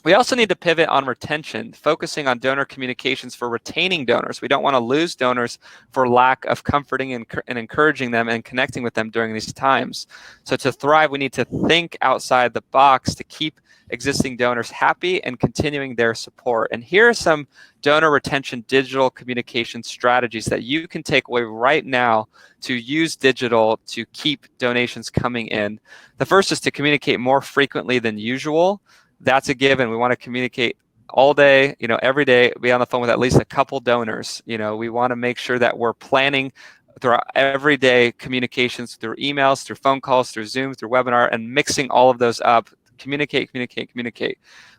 We also need to pivot on retention, focusing on donor communications for retaining donors. We don't want to lose donors for lack of comforting and encouraging them and connecting with them during these times. So to thrive, we need to think outside the box to keep existing donors happy and continuing their support. And here are some donor retention digital communication strategies that you can take away right now to use digital to keep donations coming in. The first is to communicate more frequently than usual. That's a given. We want to communicate all day, every day, be on the phone with at least a couple donors. We want to make sure that we're planning through our everyday communications, through emails, through phone calls, through Zoom, through webinar, and mixing all of those up. Communicate.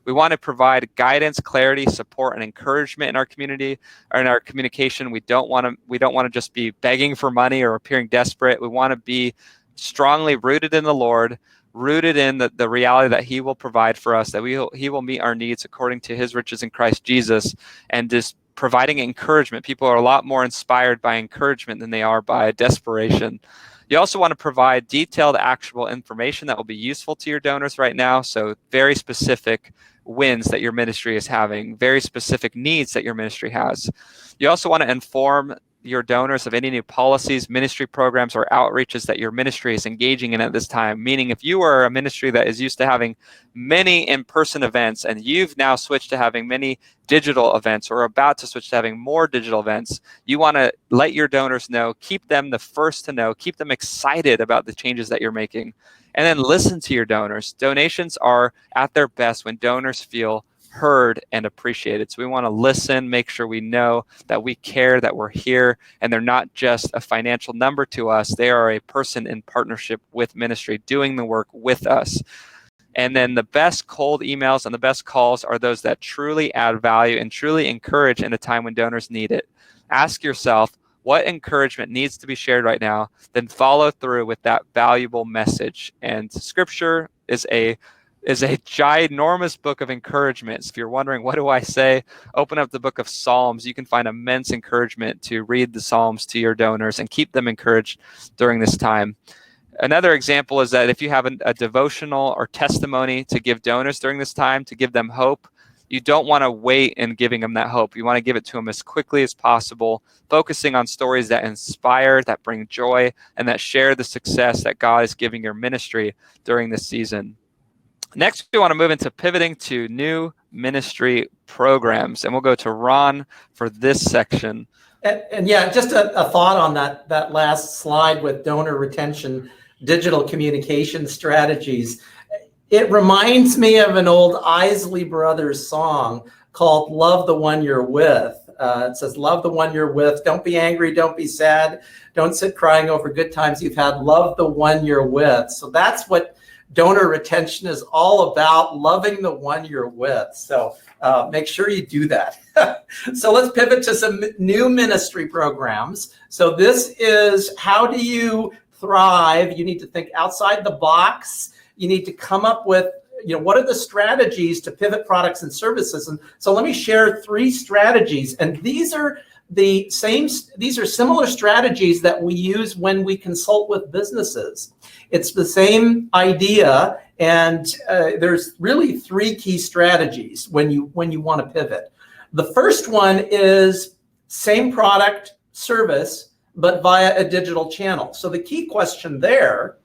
We want to provide guidance, clarity, support, and encouragement in our community or in our communication. We don't want to just be begging for money or appearing desperate. We want to be strongly rooted in the Lord, rooted in the reality that he will provide for us, that he will meet our needs according to his riches in Christ Jesus, and just providing encouragement. People are a lot more inspired by encouragement than they are by desperation. You also want to provide detailed, actionable information that will be useful to your donors right now. So very specific wins that your ministry is having, very specific needs that your ministry has. You also want to inform your donors of any new policies, ministry programs, or outreaches that your ministry is engaging in at this time. Meaning, if you are a ministry that is used to having many in-person events and you've now switched to having many digital events or about to switch to having more digital events, you want to let your donors know, keep them the first to know, keep them excited about the changes that you're making, and then listen to your donors. Donations are at their best when donors feel heard and appreciated. So we want to listen, make sure we know that we care, that we're here, and they're not just a financial number to us. They are a person in partnership with ministry, doing the work with us. And then the best cold emails and the best calls are those that truly add value and truly encourage in a time when donors need it. Ask yourself, what encouragement needs to be shared right now? Then follow through with that valuable message. And Scripture is a ginormous book of encouragements. If you're wondering, what do I say? Open up the book of Psalms. You can find immense encouragement to read the Psalms to your donors and keep them encouraged during this time. Another example is that if you have a devotional or testimony to give donors during this time, to give them hope, you don't want to wait in giving them that hope. You want to give it to them as quickly as possible, focusing on stories that inspire, that bring joy, and that share the success that God is giving your ministry during this season. Next, we want to move into pivoting to new ministry programs, and we'll go to Ron for this section. And yeah, just a thought on that last slide with donor retention, digital communication strategies. It reminds me of an old Isley Brothers song called Love the One You're With. It says, love the one you're with. Don't be angry. Don't be sad. Don't sit crying over good times you've had. Love the one you're with. So that's what donor retention is all about loving the one you're with. So make sure you do that. So let's pivot to some new ministry programs. So this is, how do you thrive? You need to think outside the box. You need to come up with, what are the strategies to pivot products and services? And so let me share 3 strategies. And these are similar strategies that we use when we consult with businesses. It's the same idea, and there's really 3 key strategies when you want to pivot. The first one is same product, service, but via a digital channel. So the key question there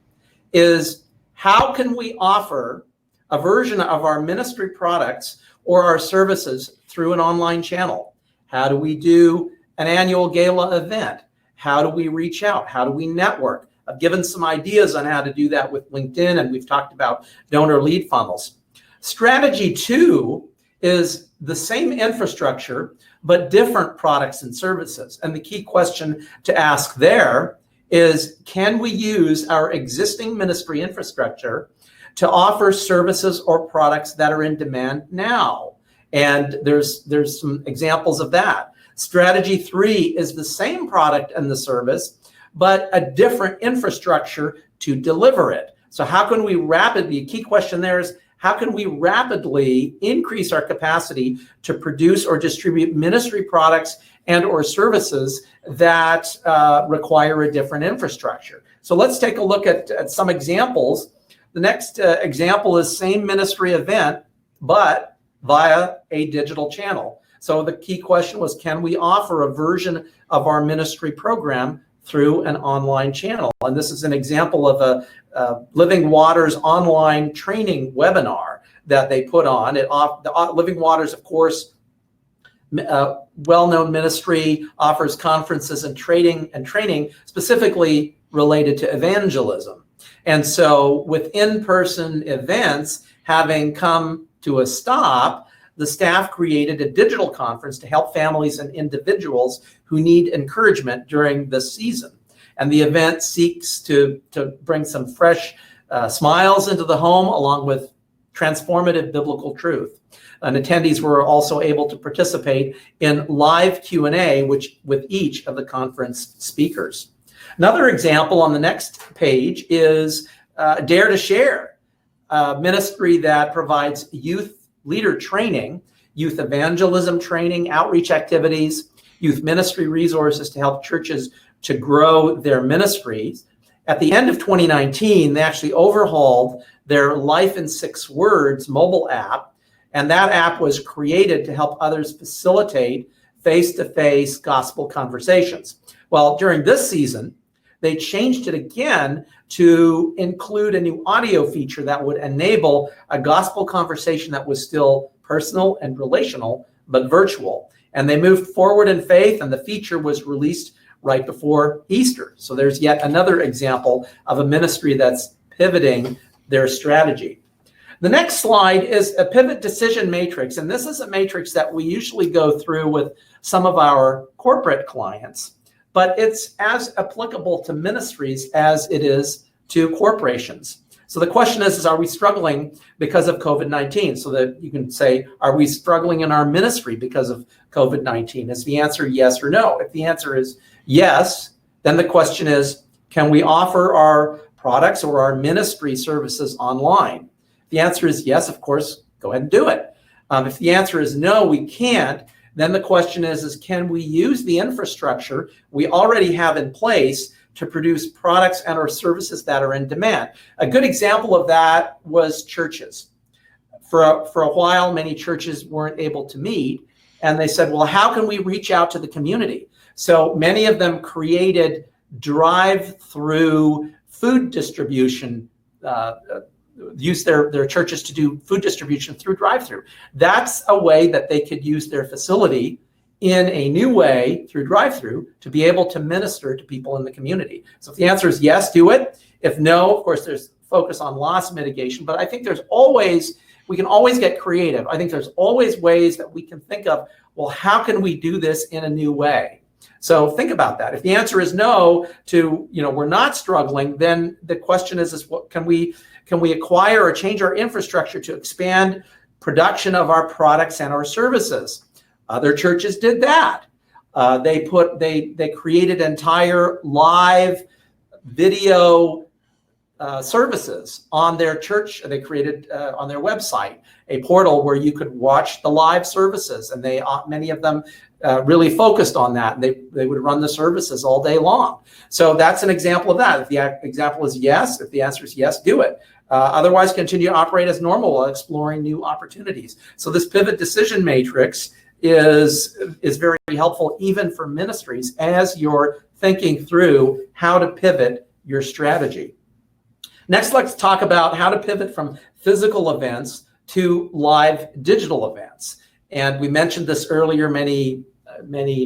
is, how can we offer a version of our ministry products or our services through an online channel? How do we do an annual gala event? How do we reach out? How do we network? I've given some ideas on how to do that with LinkedIn, and we've talked about donor lead funnels. Strategy 2 is the same infrastructure, but different products and services. And the key question to ask there is, can we use our existing ministry infrastructure to offer services or products that are in demand now? And there's some examples of that. Strategy 3 is the same product and the service, but a different infrastructure to deliver it. So how can we rapidly, key question there is, how can we rapidly increase our capacity to produce or distribute ministry products and or services that require a different infrastructure? So let's take a look at some examples. The next example is same ministry event, but via a digital channel. So the key question was, can we offer a version of our ministry program through an online channel? And this is an example of a Living Waters online training webinar that they put on. Living Waters, of course, well-known ministry, offers conferences and training specifically related to evangelism. And so with in-person events having come to a stop, the staff created a digital conference to help families and individuals who need encouragement during this season. And the event seeks to bring some fresh smiles into the home, along with transformative biblical truth. And attendees were also able to participate in live Q&A with each of the conference speakers. Another example on the next page is Dare to Share, a ministry that provides youth leader training, youth evangelism training, outreach activities, youth ministry resources to help churches to grow their ministries. At the end of 2019, they actually overhauled their Life in 6 Words mobile app, and that app was created to help others facilitate face-to-face gospel conversations. Well, during this season, they changed it again to include a new audio feature that would enable a gospel conversation that was still personal and relational, but virtual. And they moved forward in faith, and the feature was released right before Easter. So there's yet another example of a ministry that's pivoting their strategy. The next slide is a pivot decision matrix. And this is a matrix that we usually go through with some of our corporate clients, but it's as applicable to ministries as it is to corporations. So the question is are we struggling because of COVID-19? So that you can say, are we struggling in our ministry because of COVID-19? Is the answer yes or no? If the answer is yes, then the question is, can we offer our products or our ministry services online? If the answer is yes, of course, go ahead and do it. If the answer is no, we can't, then the question is can we use the infrastructure we already have in place to produce products and or services that are in demand? A good example of that was churches. For a while, many churches weren't able to meet, and they said, well, how can we reach out to the community? So many of them created drive-through food distribution, use their churches to do food distribution through drive-through. That's a way that they could use their facility in a new way through drive-through to be able to minister to people in the community. So if the answer is yes, do it. If no, of course, there's focus on loss mitigation, but I think we can always get creative. I think there's always ways that we can think of, well, how can we do this in a new way? So think about that. If the answer is no to, we're not struggling, then the question is what can we acquire or change our infrastructure to expand production of our products and our services? Other churches did that. They created entire live video services on their church. They created on their website a portal where you could watch the live services, and many of them really focused on that. They would run the services all day long. So that's an example of that. If the example is yes, if the answer is yes, do it. Otherwise, continue to operate as normal while exploring new opportunities. So this pivot decision matrix is very helpful even for ministries as you're thinking through how to pivot your strategy. Next, let's talk about how to pivot from physical events to live digital events. And we mentioned this earlier, many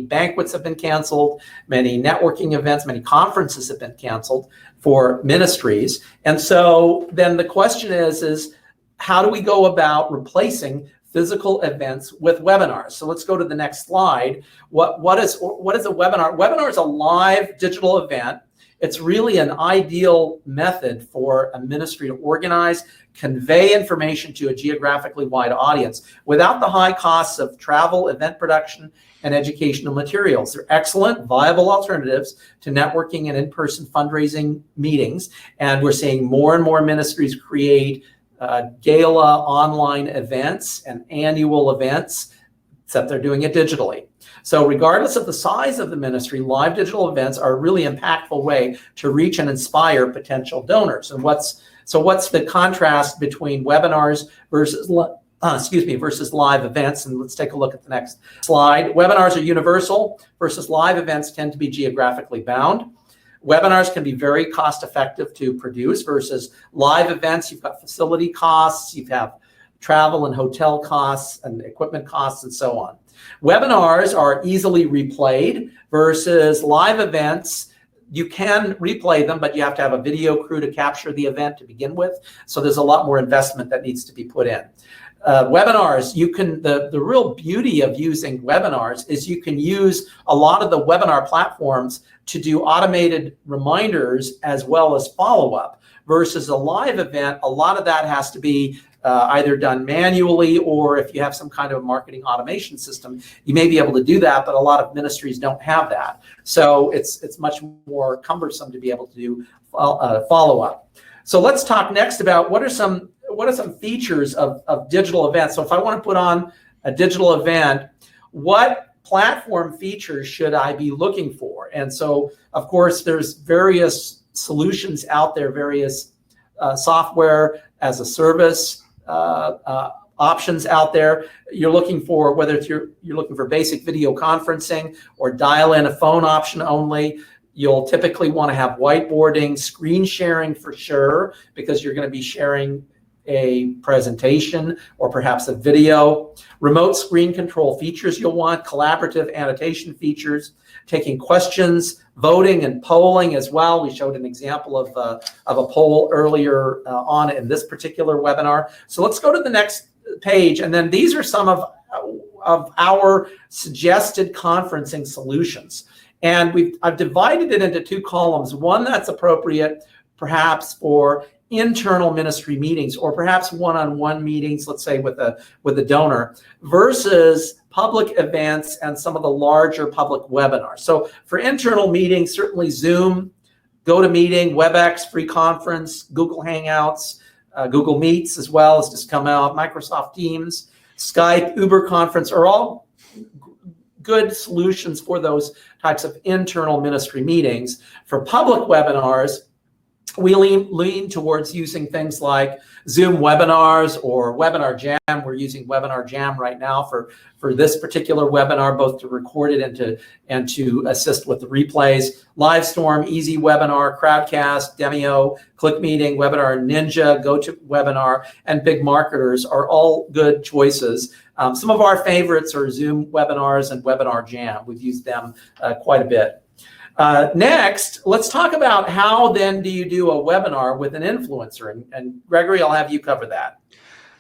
banquets have been canceled, many networking events, many conferences have been canceled for ministries. And so then the question is how do we go about replacing physical events with webinars? So let's go to the next slide. What is a webinar? Webinar is a live digital event. It's really an ideal method for a ministry to organize, convey information to a geographically wide audience without the high costs of travel, event production, and educational materials. They're excellent, viable alternatives to networking and in-person fundraising meetings. And we're seeing more and more ministries create gala online events and annual events, except they're doing it digitally. So regardless of the size of the ministry, live digital events are a really impactful way to reach and inspire potential donors. And what's the contrast between webinars versus live events? And let's take a look at the next slide. Webinars are universal versus live events tend to be geographically bound. Webinars can be very cost effective to produce versus live events. You've got facility costs, you have travel and hotel costs and equipment costs and so on. Webinars are easily replayed versus live events. You can replay them, but you have to have a video crew to capture the event to begin with. So there's a lot more investment that needs to be put in. Webinars, the real beauty of using webinars is you can use a lot of the webinar platforms to do automated reminders as well as follow-up versus a live event. A lot of that has to be either done manually, or if you have some kind of marketing automation system, you may be able to do that, but a lot of ministries don't have that. So it's much more cumbersome to be able to do follow-up. So let's talk next about what are some features of digital events. So if I want to put on a digital event, what platform features should I be looking for? And so, of course, there's various solutions out there, various software as a service options out there. You're looking for, whether it's you're looking for basic video conferencing or dial in a phone option only. You'll typically want to have whiteboarding, screen sharing for sure, because you're going to be sharing a presentation or perhaps a video. Remote screen control features you'll want, collaborative annotation features, taking questions, voting and polling as well. We showed an example of a poll earlier on in this particular webinar. So let's go to the next page, and then these are some of our suggested conferencing solutions. And I've divided it into two columns, one that's appropriate perhaps for internal ministry meetings or perhaps one-on-one meetings, let's say with a donor, versus public events and some of the larger public webinars. So for internal meetings, certainly Zoom, GoToMeeting, WebEx, free conference, Google Hangouts, Google Meets as well has just come out, Microsoft Teams, Skype, Uber Conference are all good solutions for those types of internal ministry meetings. For public webinars, we lean towards using things like Zoom webinars or Webinar Jam. We're using Webinar Jam right now for this particular webinar, both to record it and to assist with the replays. Livestorm, Easy Webinar, Crowdcast, Demio, ClickMeeting, Webinar Ninja, GoToWebinar, and Big Marketers are all good choices. Some of our favorites are Zoom webinars and Webinar Jam. We've used them quite a bit. Next, let's talk about how then do you do a webinar with an influencer? And Gregory, I'll have you cover that.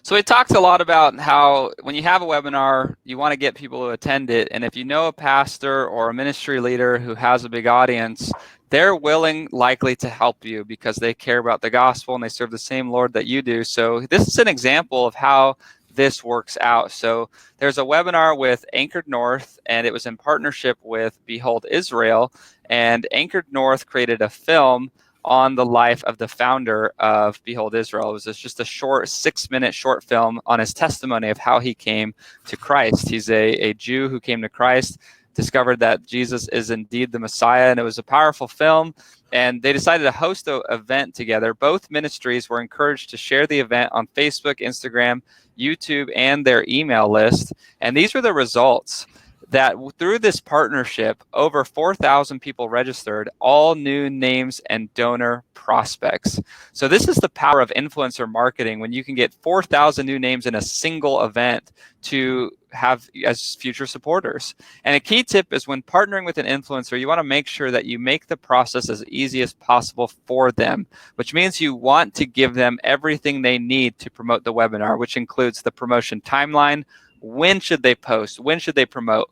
So we talked a lot about how when you have a webinar, you want to get people to attend it. And if you know a pastor or a ministry leader who has a big audience, they're likely to help you because they care about the gospel and they serve the same Lord that you do. So this is an example of how this works out. So there's a webinar with Anchored North, and it was in partnership with Behold Israel. And Anchored North created a film on the life of the founder of Behold Israel. It was just a short 6-minute short film on his testimony of how he came to Christ. He's a Jew who came to Christ, discovered that Jesus is indeed the Messiah, and it was a powerful film. And they decided to host an event together. Both ministries were encouraged to share the event on Facebook, Instagram, YouTube, and their email list. And these were the results. That through this partnership, over 4,000 people registered, all new names and donor prospects. So this is the power of influencer marketing, when you can get 4,000 new names in a single event to have as future supporters. And a key tip is when partnering with an influencer, you want to make sure that you make the process as easy as possible for them, which means you want to give them everything they need to promote the webinar, which includes the promotion timeline. When should they post? When should they promote?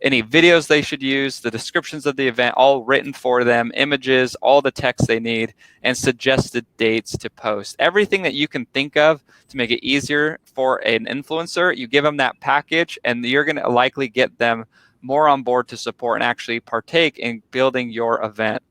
Any videos they should use, the descriptions of the event, all written for them, images, all the text they need, and suggested dates to post. Everything that you can think of to make it easier for an influencer, you give them that package, and you're going to likely get them more on board to support and actually partake in building your event.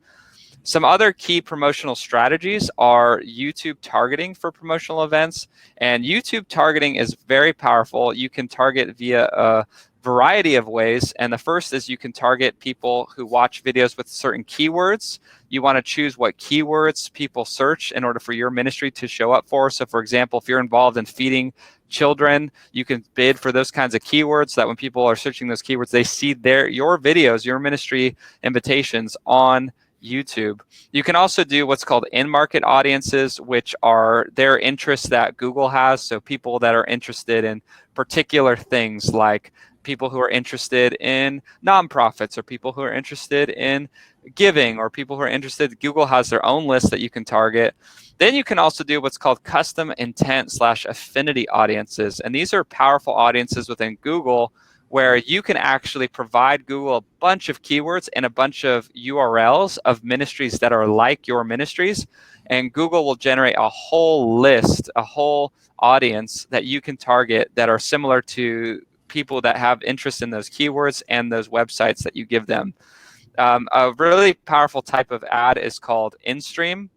Some other key promotional strategies are YouTube targeting for promotional events. And YouTube targeting is very powerful. You can target via a variety of ways. And the first is you can target people who watch videos with certain keywords. You want to choose what keywords people search in order for your ministry to show up for. So for example, if you're involved in feeding children, you can bid for those kinds of keywords so that when people are searching those keywords, they see your videos, your ministry invitations on YouTube. You can also do what's called in-market audiences, which are their interests that Google has. So people that are interested in particular things, like people who are interested in nonprofits, or people who are interested in giving, or people who are interested. Google has their own list that you can target. Then you can also do what's called custom intent / affinity audiences. And these are powerful audiences within Google where you can actually provide Google a bunch of keywords and a bunch of URLs of ministries that are like your ministries. And Google will generate a whole list, a whole audience that you can target that are similar to people that have interest in those keywords and those websites that you give them. A really powerful type of ad is called in-stream,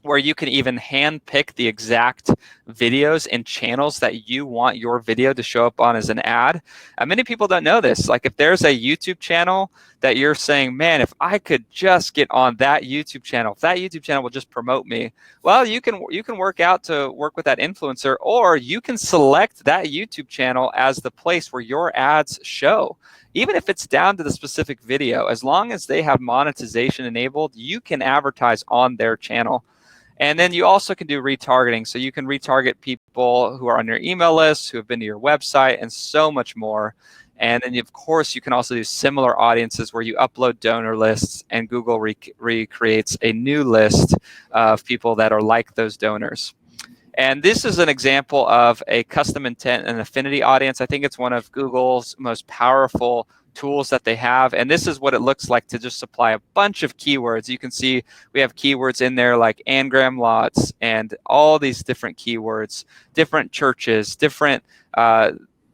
where you can even hand pick the exact videos and channels that you want your video to show up on as an ad. Many people don't know this. Like if there's a YouTube channel that you're saying, man, if I could just get on that YouTube channel, if that YouTube channel will just promote me, well, you can work with that influencer, or you can select that YouTube channel as the place where your ads show. Even if it's down to the specific video, as long as they have monetization enabled, you can advertise on their channel. And then you also can do retargeting. So you can retarget people who are on your email list, who have been to your website, and so much more. And then, of course, you can also do similar audiences where you upload donor lists and Google recreates a new list of people that are like those donors. And this is an example of a custom intent and affinity audience. I think it's one of Google's most powerful tools that they have. And this is what it looks like to just supply a bunch of keywords. You can see we have keywords in there like anagram lots and all these different keywords, different churches, different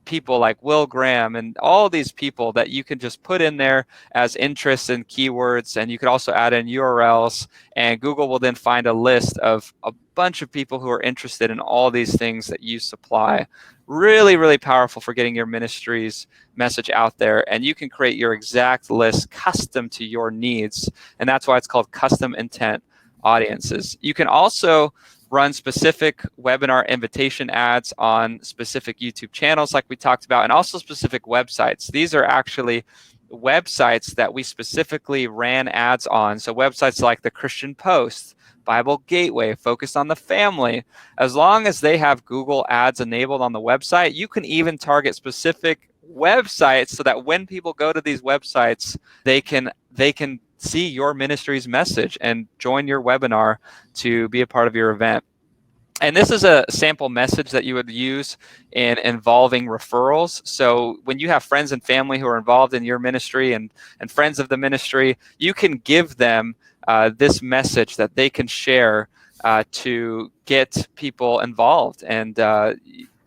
people like Will Graham, and all these people that you can just put in there as interests and keywords. And you could also add in URLs, and Google will then find a list of a bunch of people who are interested in all these things that you supply. Really, really powerful for getting your ministry's message out there. And you can create your exact list custom to your needs. And that's why it's called custom intent audiences. You can also run specific webinar invitation ads on specific YouTube channels like we talked about, and also specific websites. These are actually websites that we specifically ran ads on. So websites like the Christian Post, Bible Gateway, focused on the family. As long as they have Google ads enabled on the website, you can even target specific websites so that when people go to these websites, they can see your ministry's message and join your webinar to be a part of your event. And this is a sample message that you would use in involving referrals. So when you have friends and family who are involved in your ministry and friends of the ministry, you can give them this message that they can share to get people involved. And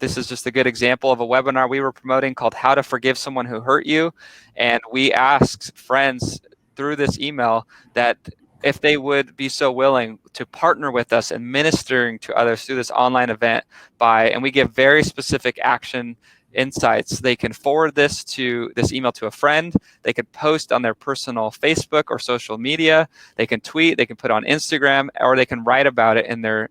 this is just a good example of a webinar we were promoting called How to Forgive Someone Who Hurt You. And we asked friends through this email that if they would be so willing to partner with us in ministering to others through this online event and we give very specific action insights. They can forward this email to a friend. They can post on their personal Facebook or social media. They can tweet, they can put on Instagram, or they can write about it in their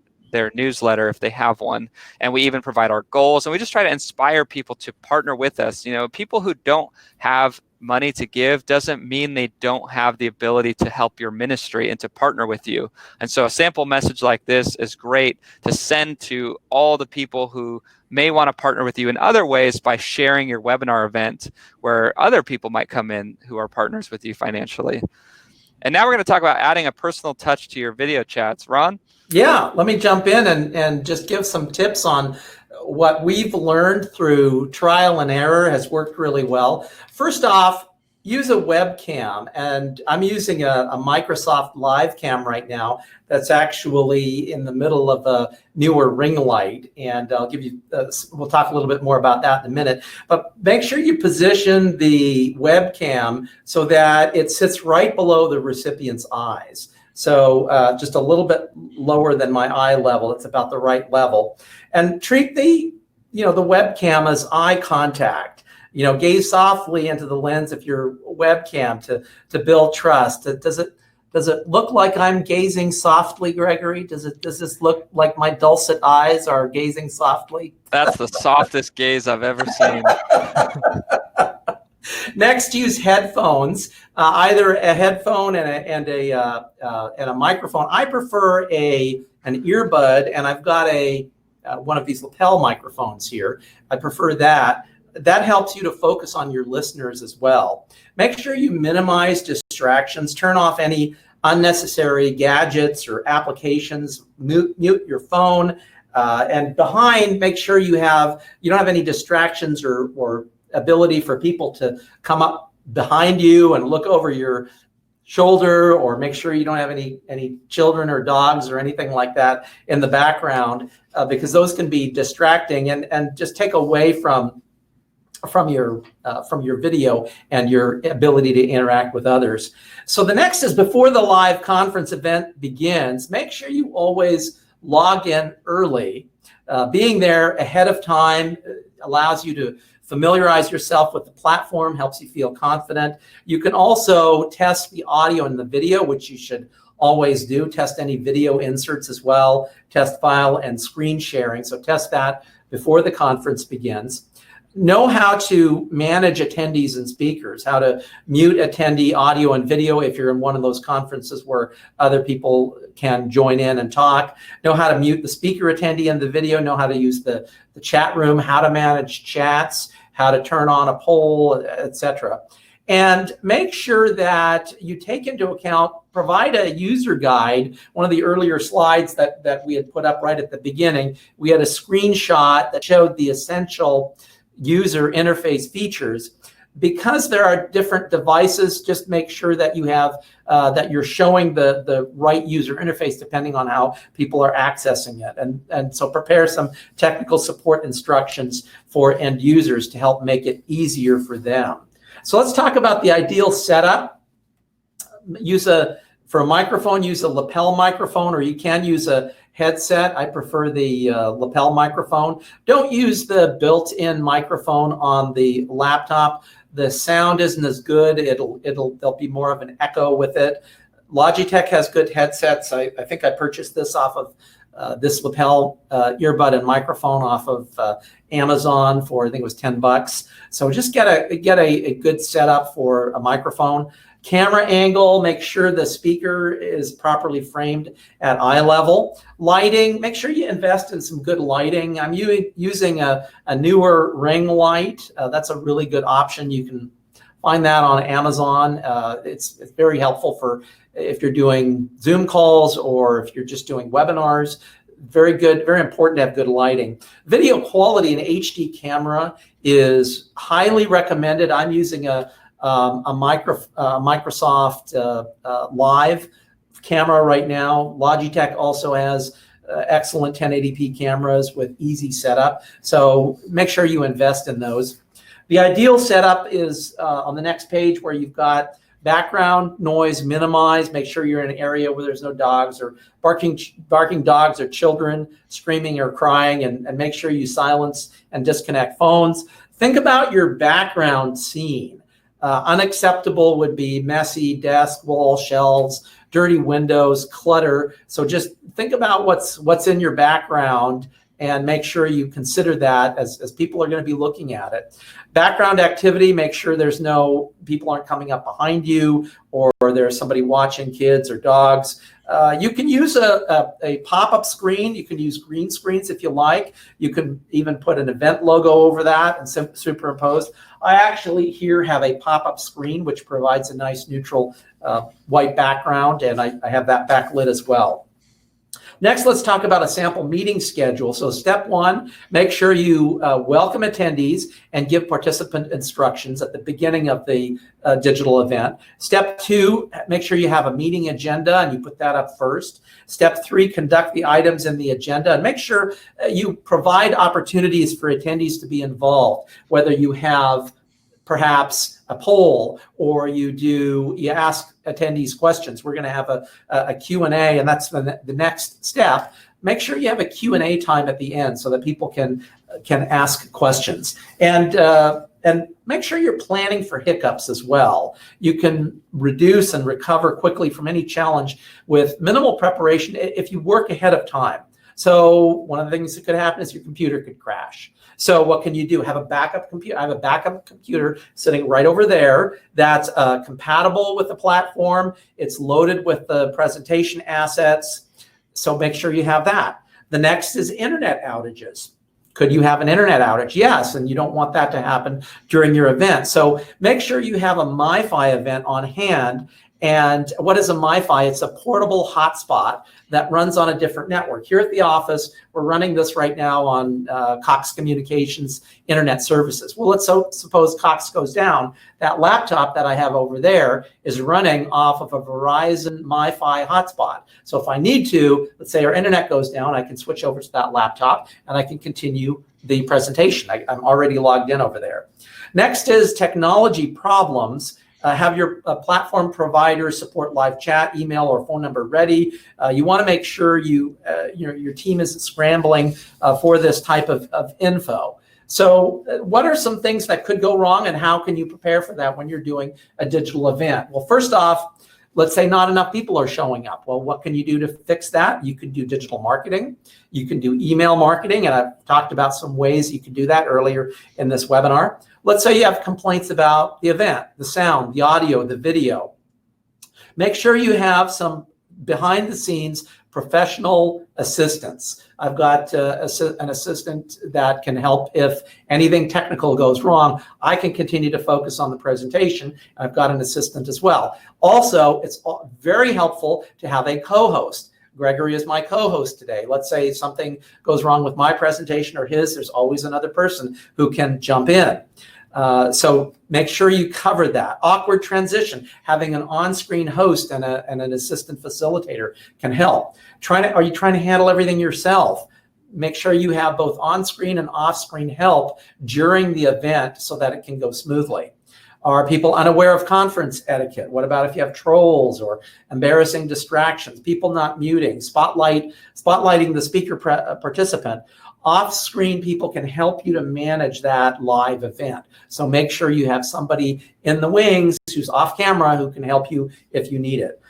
newsletter if they have one. And we even provide our goals, and we just try to inspire people to partner with us. People who don't have money to give doesn't mean they don't have the ability to help your ministry and to partner with you. And so a sample message like this is great to send to all the people who may want to partner with you in other ways by sharing your webinar event where other people might come in who are partners with you financially. And now we're going to talk about adding a personal touch to your video chats. Ron? Yeah, let me jump in and just give some tips on what we've learned through trial and error has worked really well. First off, use a webcam, and I'm using a Microsoft Live Cam right now that's actually in the middle of a newer ring light, and I'll give you, we'll talk a little bit more about that in a minute, but make sure you position the webcam so that it sits right below the recipient's eyes. So just a little bit lower than my eye level. It's about the right level. And treat the webcam as eye contact. Gaze softly into the lens of your webcam to build trust. Does it look like I'm gazing softly, Gregory? Does this look like my dulcet eyes are gazing softly? That's the softest gaze I've ever seen. Next, use headphones, either a headphone and a microphone. I prefer an earbud, and I've got one of these lapel microphones here. I prefer that. That helps you to focus on your listeners as well. Make sure you minimize distractions. Turn off any unnecessary gadgets or applications. Mute your phone. And behind, make sure you don't have any distractions or ability for people to come up behind you and look over your shoulder, or make sure you don't have any children or dogs or anything like that in the background, because those can be distracting and just take away from your video and your ability to interact with others. So the next is, before the live conference event begins, make sure you always log in early. Being there ahead of time allows you to familiarize yourself with the platform, helps you feel confident. You can also test the audio and the video, which you should always do. Test any video inserts as well, test file and screen sharing. So test that before the conference begins. Know how to manage attendees and speakers, how to mute attendee audio and video if you're in one of those conferences where other people can join in and talk. Know how to mute the speaker attendee in the video, know how to use the chat room, how to manage chats, how to turn on a poll, etc. And make sure that you take into account, provide a user guide. One of the earlier slides that we had put up right at the beginning, we had a screenshot that showed the essential user interface features. Because there are different devices, just make sure that you have that you're showing the right user interface depending on how people are accessing it. And so prepare some technical support instructions for end users to help make it easier for them. So let's talk about the ideal setup. For a microphone, use a lapel microphone, or you can use a headset. I prefer the lapel microphone. Don't use the built-in microphone on the laptop. The sound isn't as good. There'll be more of an echo with it. Logitech has good headsets. I think I purchased this off of this lapel earbud and microphone off of Amazon for, I think it was $10. So just get a good setup for a microphone. Camera angle, make sure the speaker is properly framed at eye level. Lighting, make sure you invest in some good lighting. I'm using a newer ring light. That's a really good option. You can find that on Amazon. It's very helpful for if you're doing Zoom calls or if you're just doing webinars. very good, very important to have good lighting. Video quality in HD camera is highly recommended. I'm using a Microsoft Live camera right now. Logitech also has excellent 1080p cameras with easy setup. So make sure you invest in those. The ideal setup is on the next page, where you've got background noise minimized. Make sure you're in an area where there's no dogs or barking dogs or children screaming or crying, and make sure you silence and disconnect phones. Think about your background scene. Unacceptable would be messy desk, wall, shelves, dirty windows, clutter. So just think about what's in your background and make sure you consider that as people are going to be looking at it. Background activity, make sure people aren't coming up behind you, or there's somebody watching kids or dogs. You can use a pop-up screen. You can use green screens if you like. You can even put an event logo over that and superimpose. I actually here have a pop-up screen which provides a nice neutral white background, and I have that backlit as well. Next, let's talk about a sample meeting schedule. So step one, make sure you welcome attendees and give participant instructions at the beginning of the digital event. Step two, make sure you have a meeting agenda and you put that up first. Step three, conduct the items in the agenda and make sure you provide opportunities for attendees to be involved, whether you have perhaps a poll or you ask attendees questions. We're going to have a Q&A, and that's the next step. Make sure you have a Q&A time at the end so that people can ask questions. And make sure you're planning for hiccups as well. You can reduce and recover quickly from any challenge with minimal preparation if you work ahead of time. So one of the things that could happen is your computer could crash. So what can you do? Have a backup computer. I have a backup computer sitting right over there that's compatible with the platform. It's loaded with the presentation assets. So make sure you have that. The next is internet outages. Could you have an internet outage? Yes, and you don't want that to happen during your event. So make sure you have a MiFi event on hand. And what is a MiFi? It's a portable hotspot that runs on a different network. Here at the office, we're running this right now on Cox Communications Internet Services. Well, let's suppose Cox goes down. That laptop that I have over there is running off of a Verizon MiFi hotspot. So if I need to, let's say our internet goes down, I can switch over to that laptop and I can continue the presentation. I'm already logged in over there. Next is technology problems. Have your platform provider support live chat, email, or phone number ready. You want to make sure your team isn't scrambling for this type of info. So what are some things that could go wrong, and how can you prepare for that when you're doing a digital event? Well, first off, let's say not enough people are showing up. Well, what can you do to fix that? You can do digital marketing. You can do email marketing, and I've talked about some ways you can do that earlier in this webinar. Let's say you have complaints about the event, the sound, the audio, the video. Make sure you have some behind the scenes professional assistance. I've got an assistant that can help if anything technical goes wrong. I can continue to focus on the presentation. I've got an assistant as well. Also, it's very helpful to have a co-host. Gregory is my co-host today. Let's say something goes wrong with my presentation or his, there's always another person who can jump in. So make sure you cover that. Awkward transition, having an on-screen host and an assistant facilitator can help. Are you trying to handle everything yourself? Make sure you have both on-screen and off-screen help during the event so that it can go smoothly. Are people unaware of conference etiquette? What about if you have trolls or embarrassing distractions? People not muting, spotlighting the speaker participant. Off-screen people can help you to manage that live event. So make sure you have somebody in the wings who's off camera who can help you if you need it.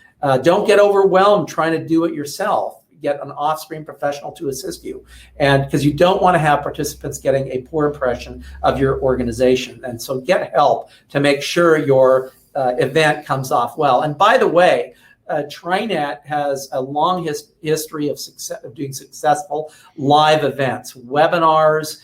Don't get overwhelmed trying to do it yourself. Get an off-screen professional to assist you, and because you don't want to have participants getting a poor impression of your organization. And so get help to make sure your event comes off well. And by the way, Trinet has a long history of doing successful live events, webinars,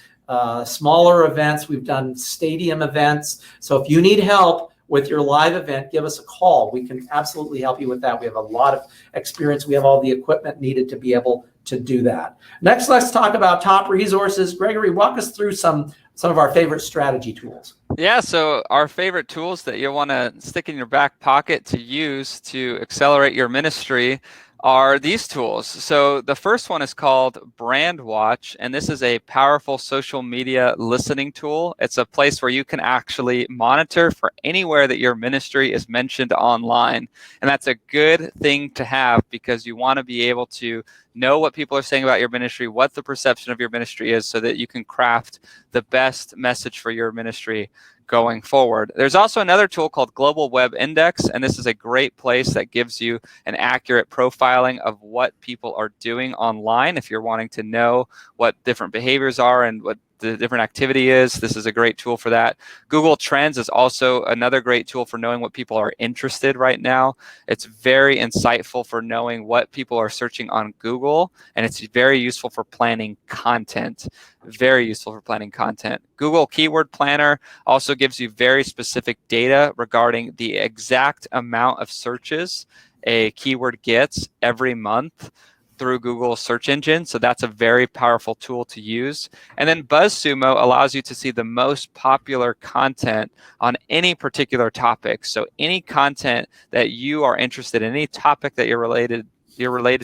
smaller events. We've done stadium events. So if you need help with your live event, give us a call. We can absolutely help you with that. We have a lot of experience. We have all the equipment needed to be able to do that. Next, let's talk about top resources. Gregory, walk us through some of our favorite strategy tools. Yeah, so our favorite tools that you'll want to stick in your back pocket to use to accelerate your ministry are these tools. So the first one is called Brand Watch, and this is a powerful social media listening tool. It's a place where you can actually monitor for anywhere that your ministry is mentioned online. And that's a good thing to have because you want to be able to know what people are saying about your ministry, what the perception of your ministry is, so that you can craft the best message for your ministry going forward. There's also another tool called Global Web Index, and this is a great place that gives you an accurate profiling of what people are doing online. If you're wanting to know what different behaviors are and what the different activity is, this is a great tool for that. Google Trends is also another great tool for knowing what people are interested right now. It's very insightful for knowing what people are searching on Google, and it's very useful for planning content. Very useful for planning content. Google Keyword Planner also gives you very specific data regarding the exact amount of searches a keyword gets every month through Google search engine. So that's a very powerful tool to use. And then BuzzSumo allows you to see the most popular content on any particular topic. So any content that you are interested in, any topic that you're related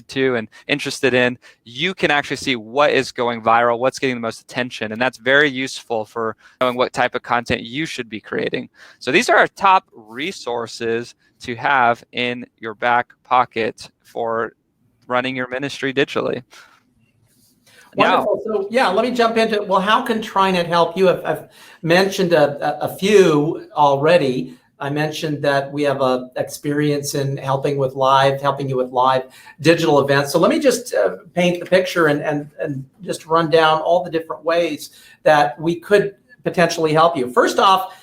to and interested in, you can actually see what is going viral, what's getting the most attention. And that's very useful for knowing what type of content you should be creating. So these are our top resources to have in your back pocket for running your ministry digitally. Wonderful. So yeah, let me jump into it. Well, how can Trinet help you? I've mentioned a few already. I mentioned that we have a experience in helping you with live digital events. So let me just paint the picture and just run down all the different ways that we could potentially help you. First off,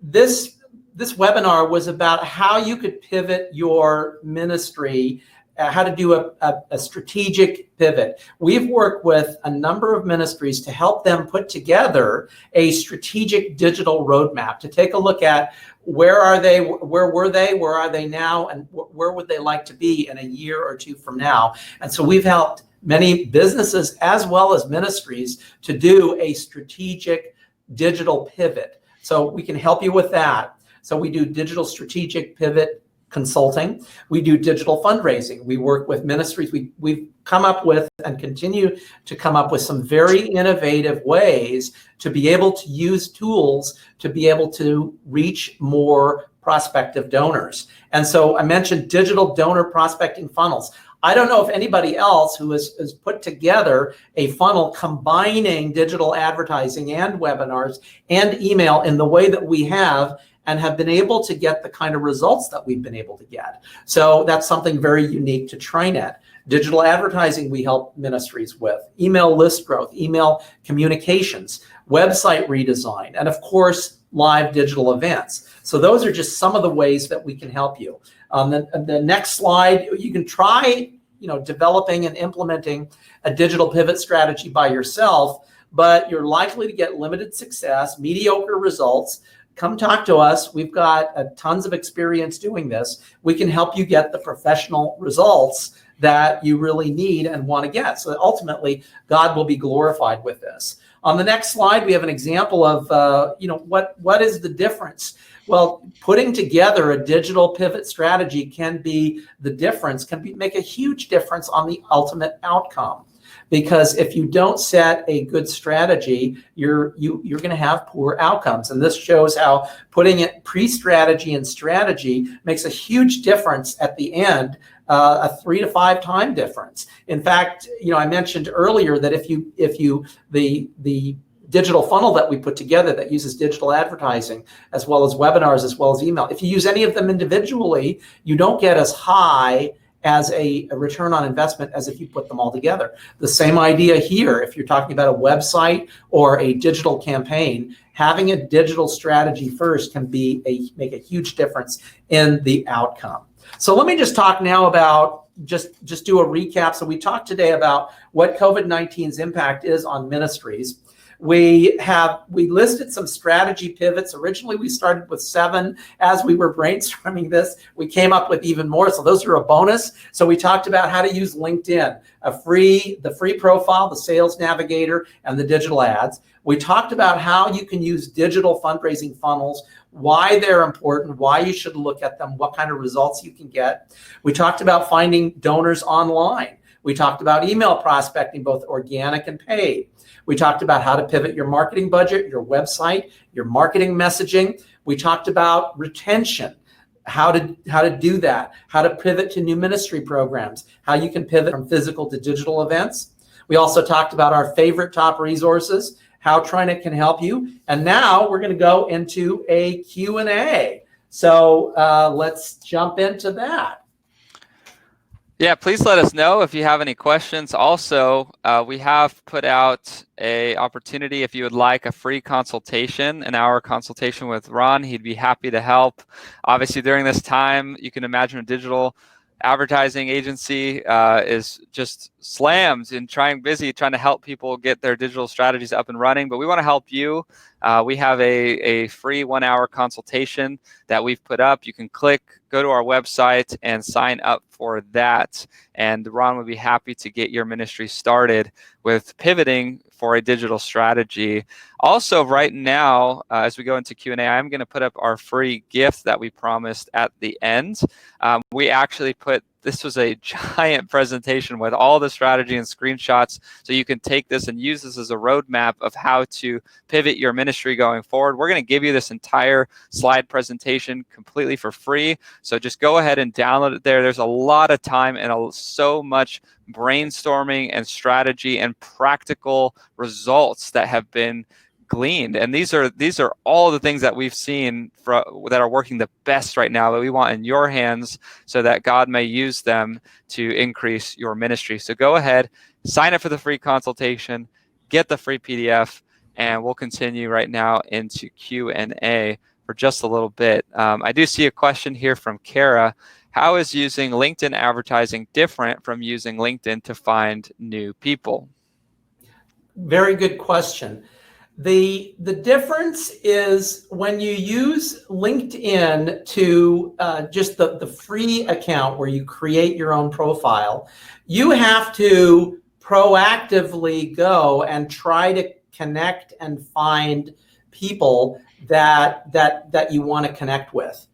this webinar was about how you could pivot your ministry, how to do a strategic pivot. We've worked with a number of ministries to help them put together a strategic digital roadmap to take a look at where are they, where were they, where are they now, and where would they like to be in a year or two from now. And so we've helped many businesses as well as ministries to do a strategic digital pivot. So we can help you with that. So we do digital strategic pivot consulting. We do digital fundraising. We work with ministries. We've come up with and continue to come up with some very innovative ways to be able to use tools to be able to reach more prospective donors. And so I mentioned digital donor prospecting funnels. I don't know if anybody else who has put together a funnel combining digital advertising and webinars and email in the way that we have, and have been able to get the kind of results that we've been able to get. So that's something very unique to Trinet. Digital advertising we help ministries with, email list growth, email communications, website redesign, and of course, live digital events. So those are just some of the ways that we can help you. The next slide, you can try developing and implementing a digital pivot strategy by yourself, but you're likely to get limited success, mediocre results. Come talk to us. We've got tons of experience doing this. We can help you get the professional results that you really need and want to get. So ultimately, God will be glorified with this. On the next slide, we have an example of what is the difference. Well, putting together a digital pivot strategy can be the difference, make a huge difference on the ultimate outcome. Because if you don't set a good strategy, you're going to have poor outcomes. And this shows how putting it pre-strategy and strategy makes a huge difference at the end, a 3 to 5 time difference. In fact, I mentioned earlier that if the digital funnel that we put together that uses digital advertising as well as webinars as well as email, if you use any of them individually, you don't get as high as a return on investment as if you put them all together. The same idea here, if you're talking about a website or a digital campaign, having a digital strategy first can make a huge difference in the outcome. So let me just talk now about, just do a recap. So we talked today about what COVID-19's impact is on ministries. We listed some strategy pivots. Originally, we started with 7. As we were brainstorming this, we came up with even more. So those are a bonus. So we talked about how to use LinkedIn, the free profile, the sales navigator, and the digital ads. We talked about how you can use digital fundraising funnels, why they're important, why you should look at them, what kind of results you can get. We talked about finding donors online. We talked about email prospecting, both organic and paid. We talked about how to pivot your marketing budget, your website, your marketing messaging. We talked about retention, how to do that, how to pivot to new ministry programs, how you can pivot from physical to digital events. We also talked about our favorite top resources, how Trinet can help you. And now we're going to go into a Q&A. So let's jump into that. Yeah, please let us know if you have any questions. Also, we have put out an opportunity if you would like a free consultation, an hour consultation with Ron. He'd be happy to help. Obviously, during this time, you can imagine a digital advertising agency is just slammed and trying to help people get their digital strategies up and running, but we want to help you. We have a free 1-hour consultation that we've put up. You can go to our website and sign up for that, and Ron would be happy to get your ministry started with pivoting for a digital strategy. Also, right now, as we go into Q&A, I'm going to put up our free gift that we promised at the end. We actually this was a giant presentation with all the strategy and screenshots, so you can take this and use this as a roadmap of how to pivot your ministry going forward. We're going to give you this entire slide presentation completely for free, so just go ahead and download it there. There's a lot of time and so much brainstorming and strategy and practical results that have been gleaned, and these are all the things that we've seen that are working the best right now that we want in your hands so that God may use them to increase your ministry. So go ahead, sign up for the free consultation, get the free PDF, and we'll continue right now into Q&A for just a little bit. I do see a question here from Kara. How is using LinkedIn advertising different from using LinkedIn to find new people? Very good question. The difference is when you use LinkedIn to just the free account where you create your own profile, you have to proactively go and try to connect and find people that you want to connect with.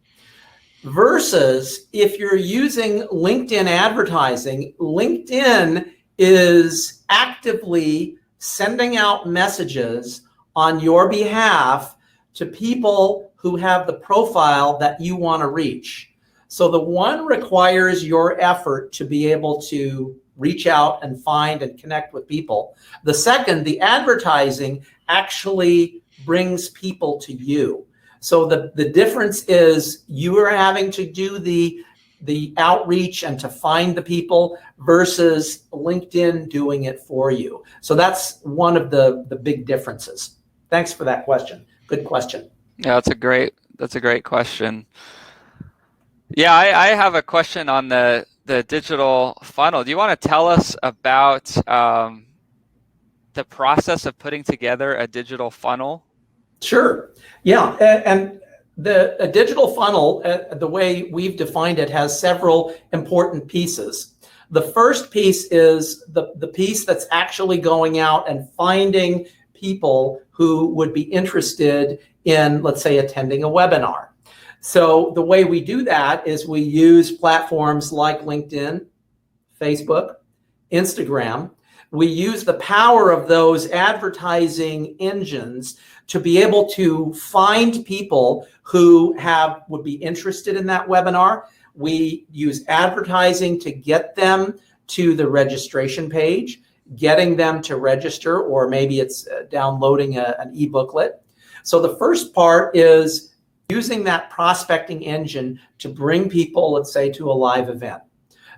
Versus if you're using LinkedIn advertising, LinkedIn is actively sending out messages on your behalf to people who have the profile that you want to reach. So the one requires your effort to be able to reach out and find and connect with people. The second, the advertising actually brings people to you. So the difference is you are having to do the outreach and to find the people versus LinkedIn doing it for you. So that's one of the big differences. Thanks for that question. Good question. Yeah, that's a great question. Yeah, I have a question on the digital funnel. Do you want to tell us about the process of putting together a digital funnel? Sure. Yeah, and a digital funnel, the way we've defined it, has several important pieces. The first piece is the piece that's actually going out and finding people who would be interested in, let's say, attending a webinar. So the way we do that is we use platforms like LinkedIn, Facebook, Instagram. We use the power of those advertising engines to be able to find people who would be interested in that webinar. We use advertising to get them to the registration page, getting them to register, or maybe it's downloading an e-booklet. So the first part is using that prospecting engine to bring people, let's say, to a live event.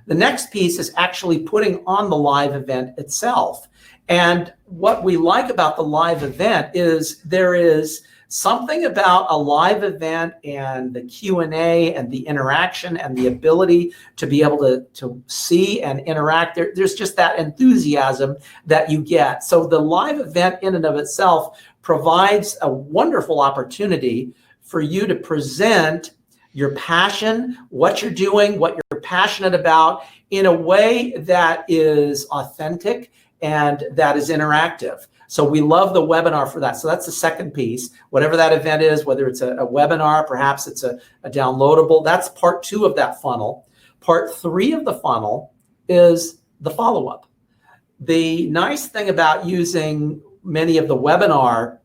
The next piece is actually putting on the live event itself. And what we like about the live event is there is something about a live event and the Q&A and the interaction and the ability to be able to see and interact, there's just that enthusiasm that you get. So the live event in and of itself provides a wonderful opportunity for you to present your passion, what you're doing, what you're passionate about, in a way that is authentic and that is interactive. So we love the webinar for that. So that's the second piece. Whatever that event is, whether it's a webinar, perhaps it's a downloadable, that's part 2 of that funnel. Part 3 of the funnel is the follow-up. The nice thing about using many of the webinar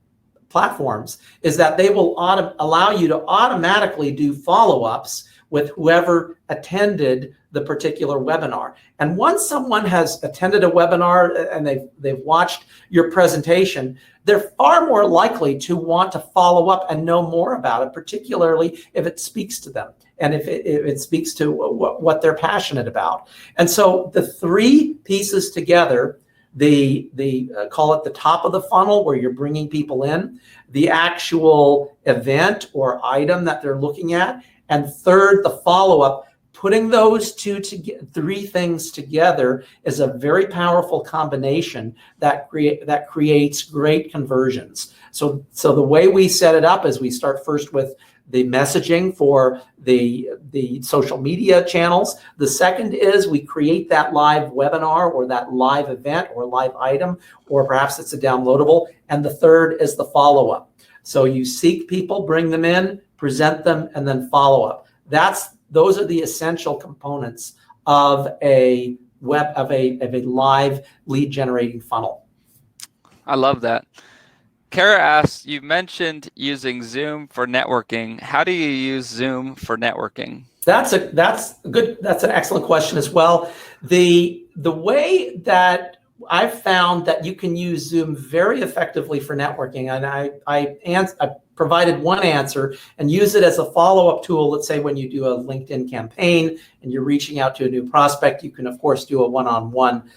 platforms is that they will allow you to automatically do follow-ups with whoever attended the particular webinar. And once someone has attended a webinar and they've watched your presentation, they're far more likely to want to follow up and know more about it, particularly if it speaks to them and if it speaks to what they're passionate about. And so the 3 pieces together, the call it the top of the funnel where you're bringing people in, the actual event or item that they're looking at, and third, the follow-up, putting those 3 things together is a very powerful combination that creates great conversions. So the way we set it up is we start first with the messaging for the social media channels. The second is we create that live webinar or that live event or live item, or perhaps it's a downloadable. And the third is the follow-up. So you seek people, bring them in, present them, and then follow up. Those are the essential components of a live lead generating funnel. I love that. Kara asks, you mentioned using Zoom for networking. How do you use Zoom for networking? That's an excellent question as well. The way that I've found that you can use Zoom very effectively for networking, and I provided one answer, and use it as a follow-up tool. Let's say when you do a LinkedIn campaign and you're reaching out to a new prospect, you can of course do a one-on-one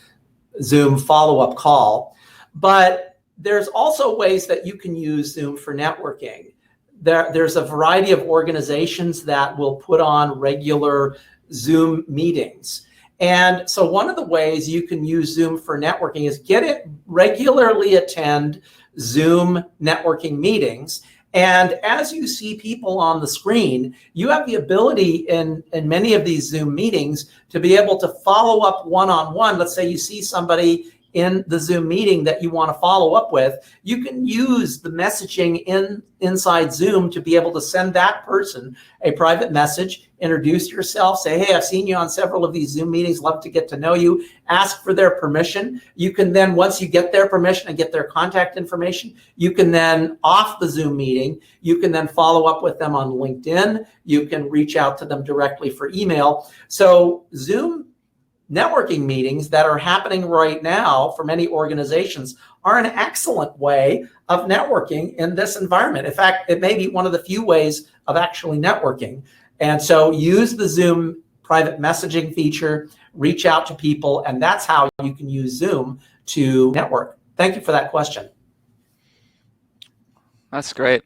Zoom follow-up call. But there's also ways that you can use Zoom for networking. There's a variety of organizations that will put on regular Zoom meetings. And so one of the ways you can use Zoom for networking is regularly attend Zoom networking meetings. And as you see people on the screen, you have the ability in many of these Zoom meetings to be able to follow up one-on-one. Let's say you see somebody in the Zoom meeting that you want to follow up with. You can use the messaging inside Zoom to be able to send that person a private message, introduce yourself, say, hey, I've seen you on several of these Zoom meetings, love to get to know you, ask for their permission. You can then, once you get their permission and get their contact information, you can then, off the Zoom meeting, you can then follow up with them on LinkedIn. You can reach out to them directly for email. So Zoom networking meetings that are happening right now for many organizations are an excellent way of networking in this environment. In fact, it may be one of the few ways of actually networking. And so use the Zoom private messaging feature, reach out to people, and that's how you can use Zoom to network. Thank you for that question. That's great.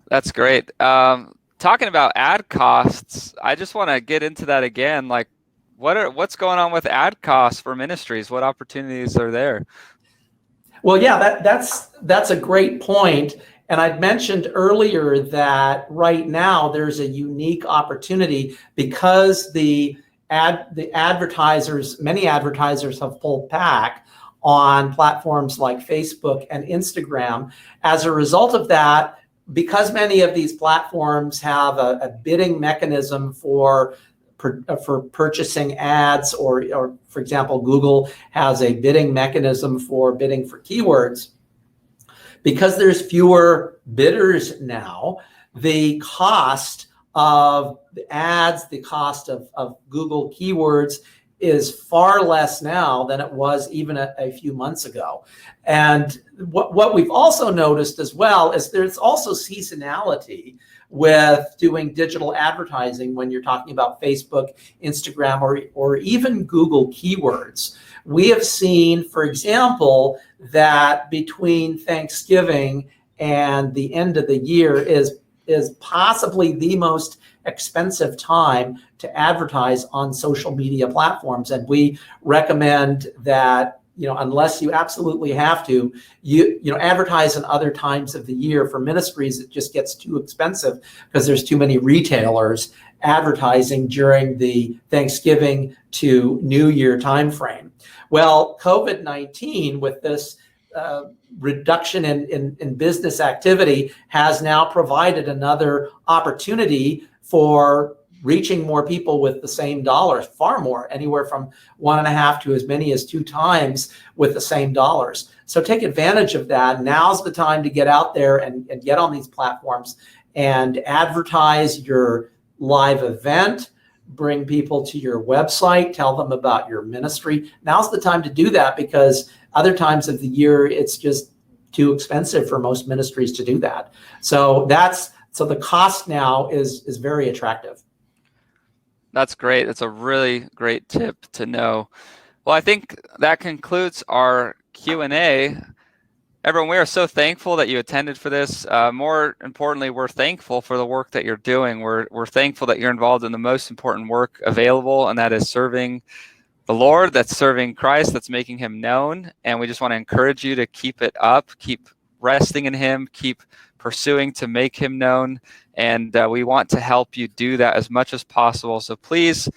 That's great. Talking about ad costs, I just want to get into that again. Like, what's going on with ad costs for ministries? What opportunities are there? Well, yeah, that's a great point. And I'd mentioned earlier that right now there's a unique opportunity because many advertisers have pulled back on platforms like Facebook and Instagram. As a result of that, because many of these platforms have a bidding mechanism for purchasing ads, or for example, Google has a bidding mechanism for bidding for keywords. Because there's fewer bidders now, the cost of the ads, the cost of Google keywords is far less now than it was even a few months ago. And what we've also noticed as well is there's also seasonality with doing digital advertising when you're talking about Facebook, Instagram, or even Google keywords. We have seen, for example, that between Thanksgiving and the end of the year is possibly the most expensive time to advertise on social media platforms. And we recommend that, unless you absolutely have to, you advertise in other times of the year. For ministries, it just gets too expensive because there's too many retailers advertising during the Thanksgiving to New Year timeframe. Well, COVID-19, with this reduction in business activity, has now provided another opportunity for reaching more people with the same dollars, far more, anywhere from 1.5 to as many as 2 times with the same dollars. So take advantage of that. Now's the time to get out there and get on these platforms and advertise your live event, bring people to your website, tell them about your ministry. Now's the time to do that, because other times of the year, it's just too expensive for most ministries to do that. So the cost now is very attractive. That's great. That's a really great tip to know. Well, I think that concludes our Q&A. Everyone, we are so thankful that you attended for this. More importantly, we're thankful for the work that you're doing. We're thankful that you're involved in the most important work available, and that is serving the Lord, that's serving Christ, that's making him known. And we just want to encourage you to keep it up, keep resting in him, keep pursuing to make him known. And we want to help you do that as much as possible. So please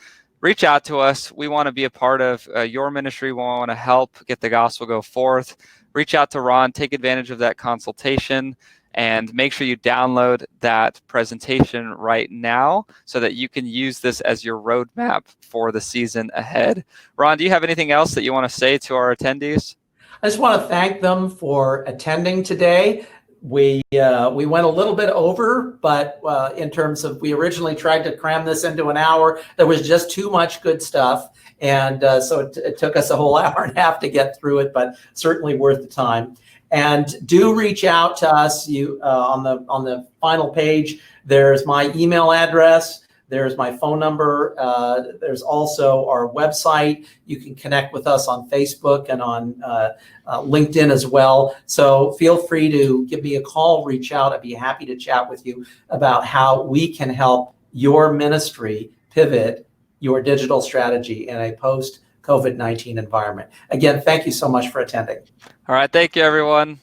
reach out to us. We want to be a part of your ministry. We want to help get the gospel go forth. Reach out to Ron, take advantage of that consultation, and make sure you download that presentation right now so that you can use this as your roadmap for the season ahead. Ron, do you have anything else that you want to say to our attendees? I just want to thank them for attending today. We went a little bit over, but in terms of, we originally tried to cram this into an hour. There was just too much good stuff. And so it took us a whole hour and a half to get through it, but certainly worth the time. And do reach out to us. On the final page, there's my email address. There's my phone number. There's also our website. You can connect with us on Facebook and on LinkedIn as well. So feel free to give me a call, reach out. I'd be happy to chat with you about how we can help your ministry pivot your digital strategy in a post-COVID-19 environment. Again, thank you so much for attending. All right. Thank you, everyone.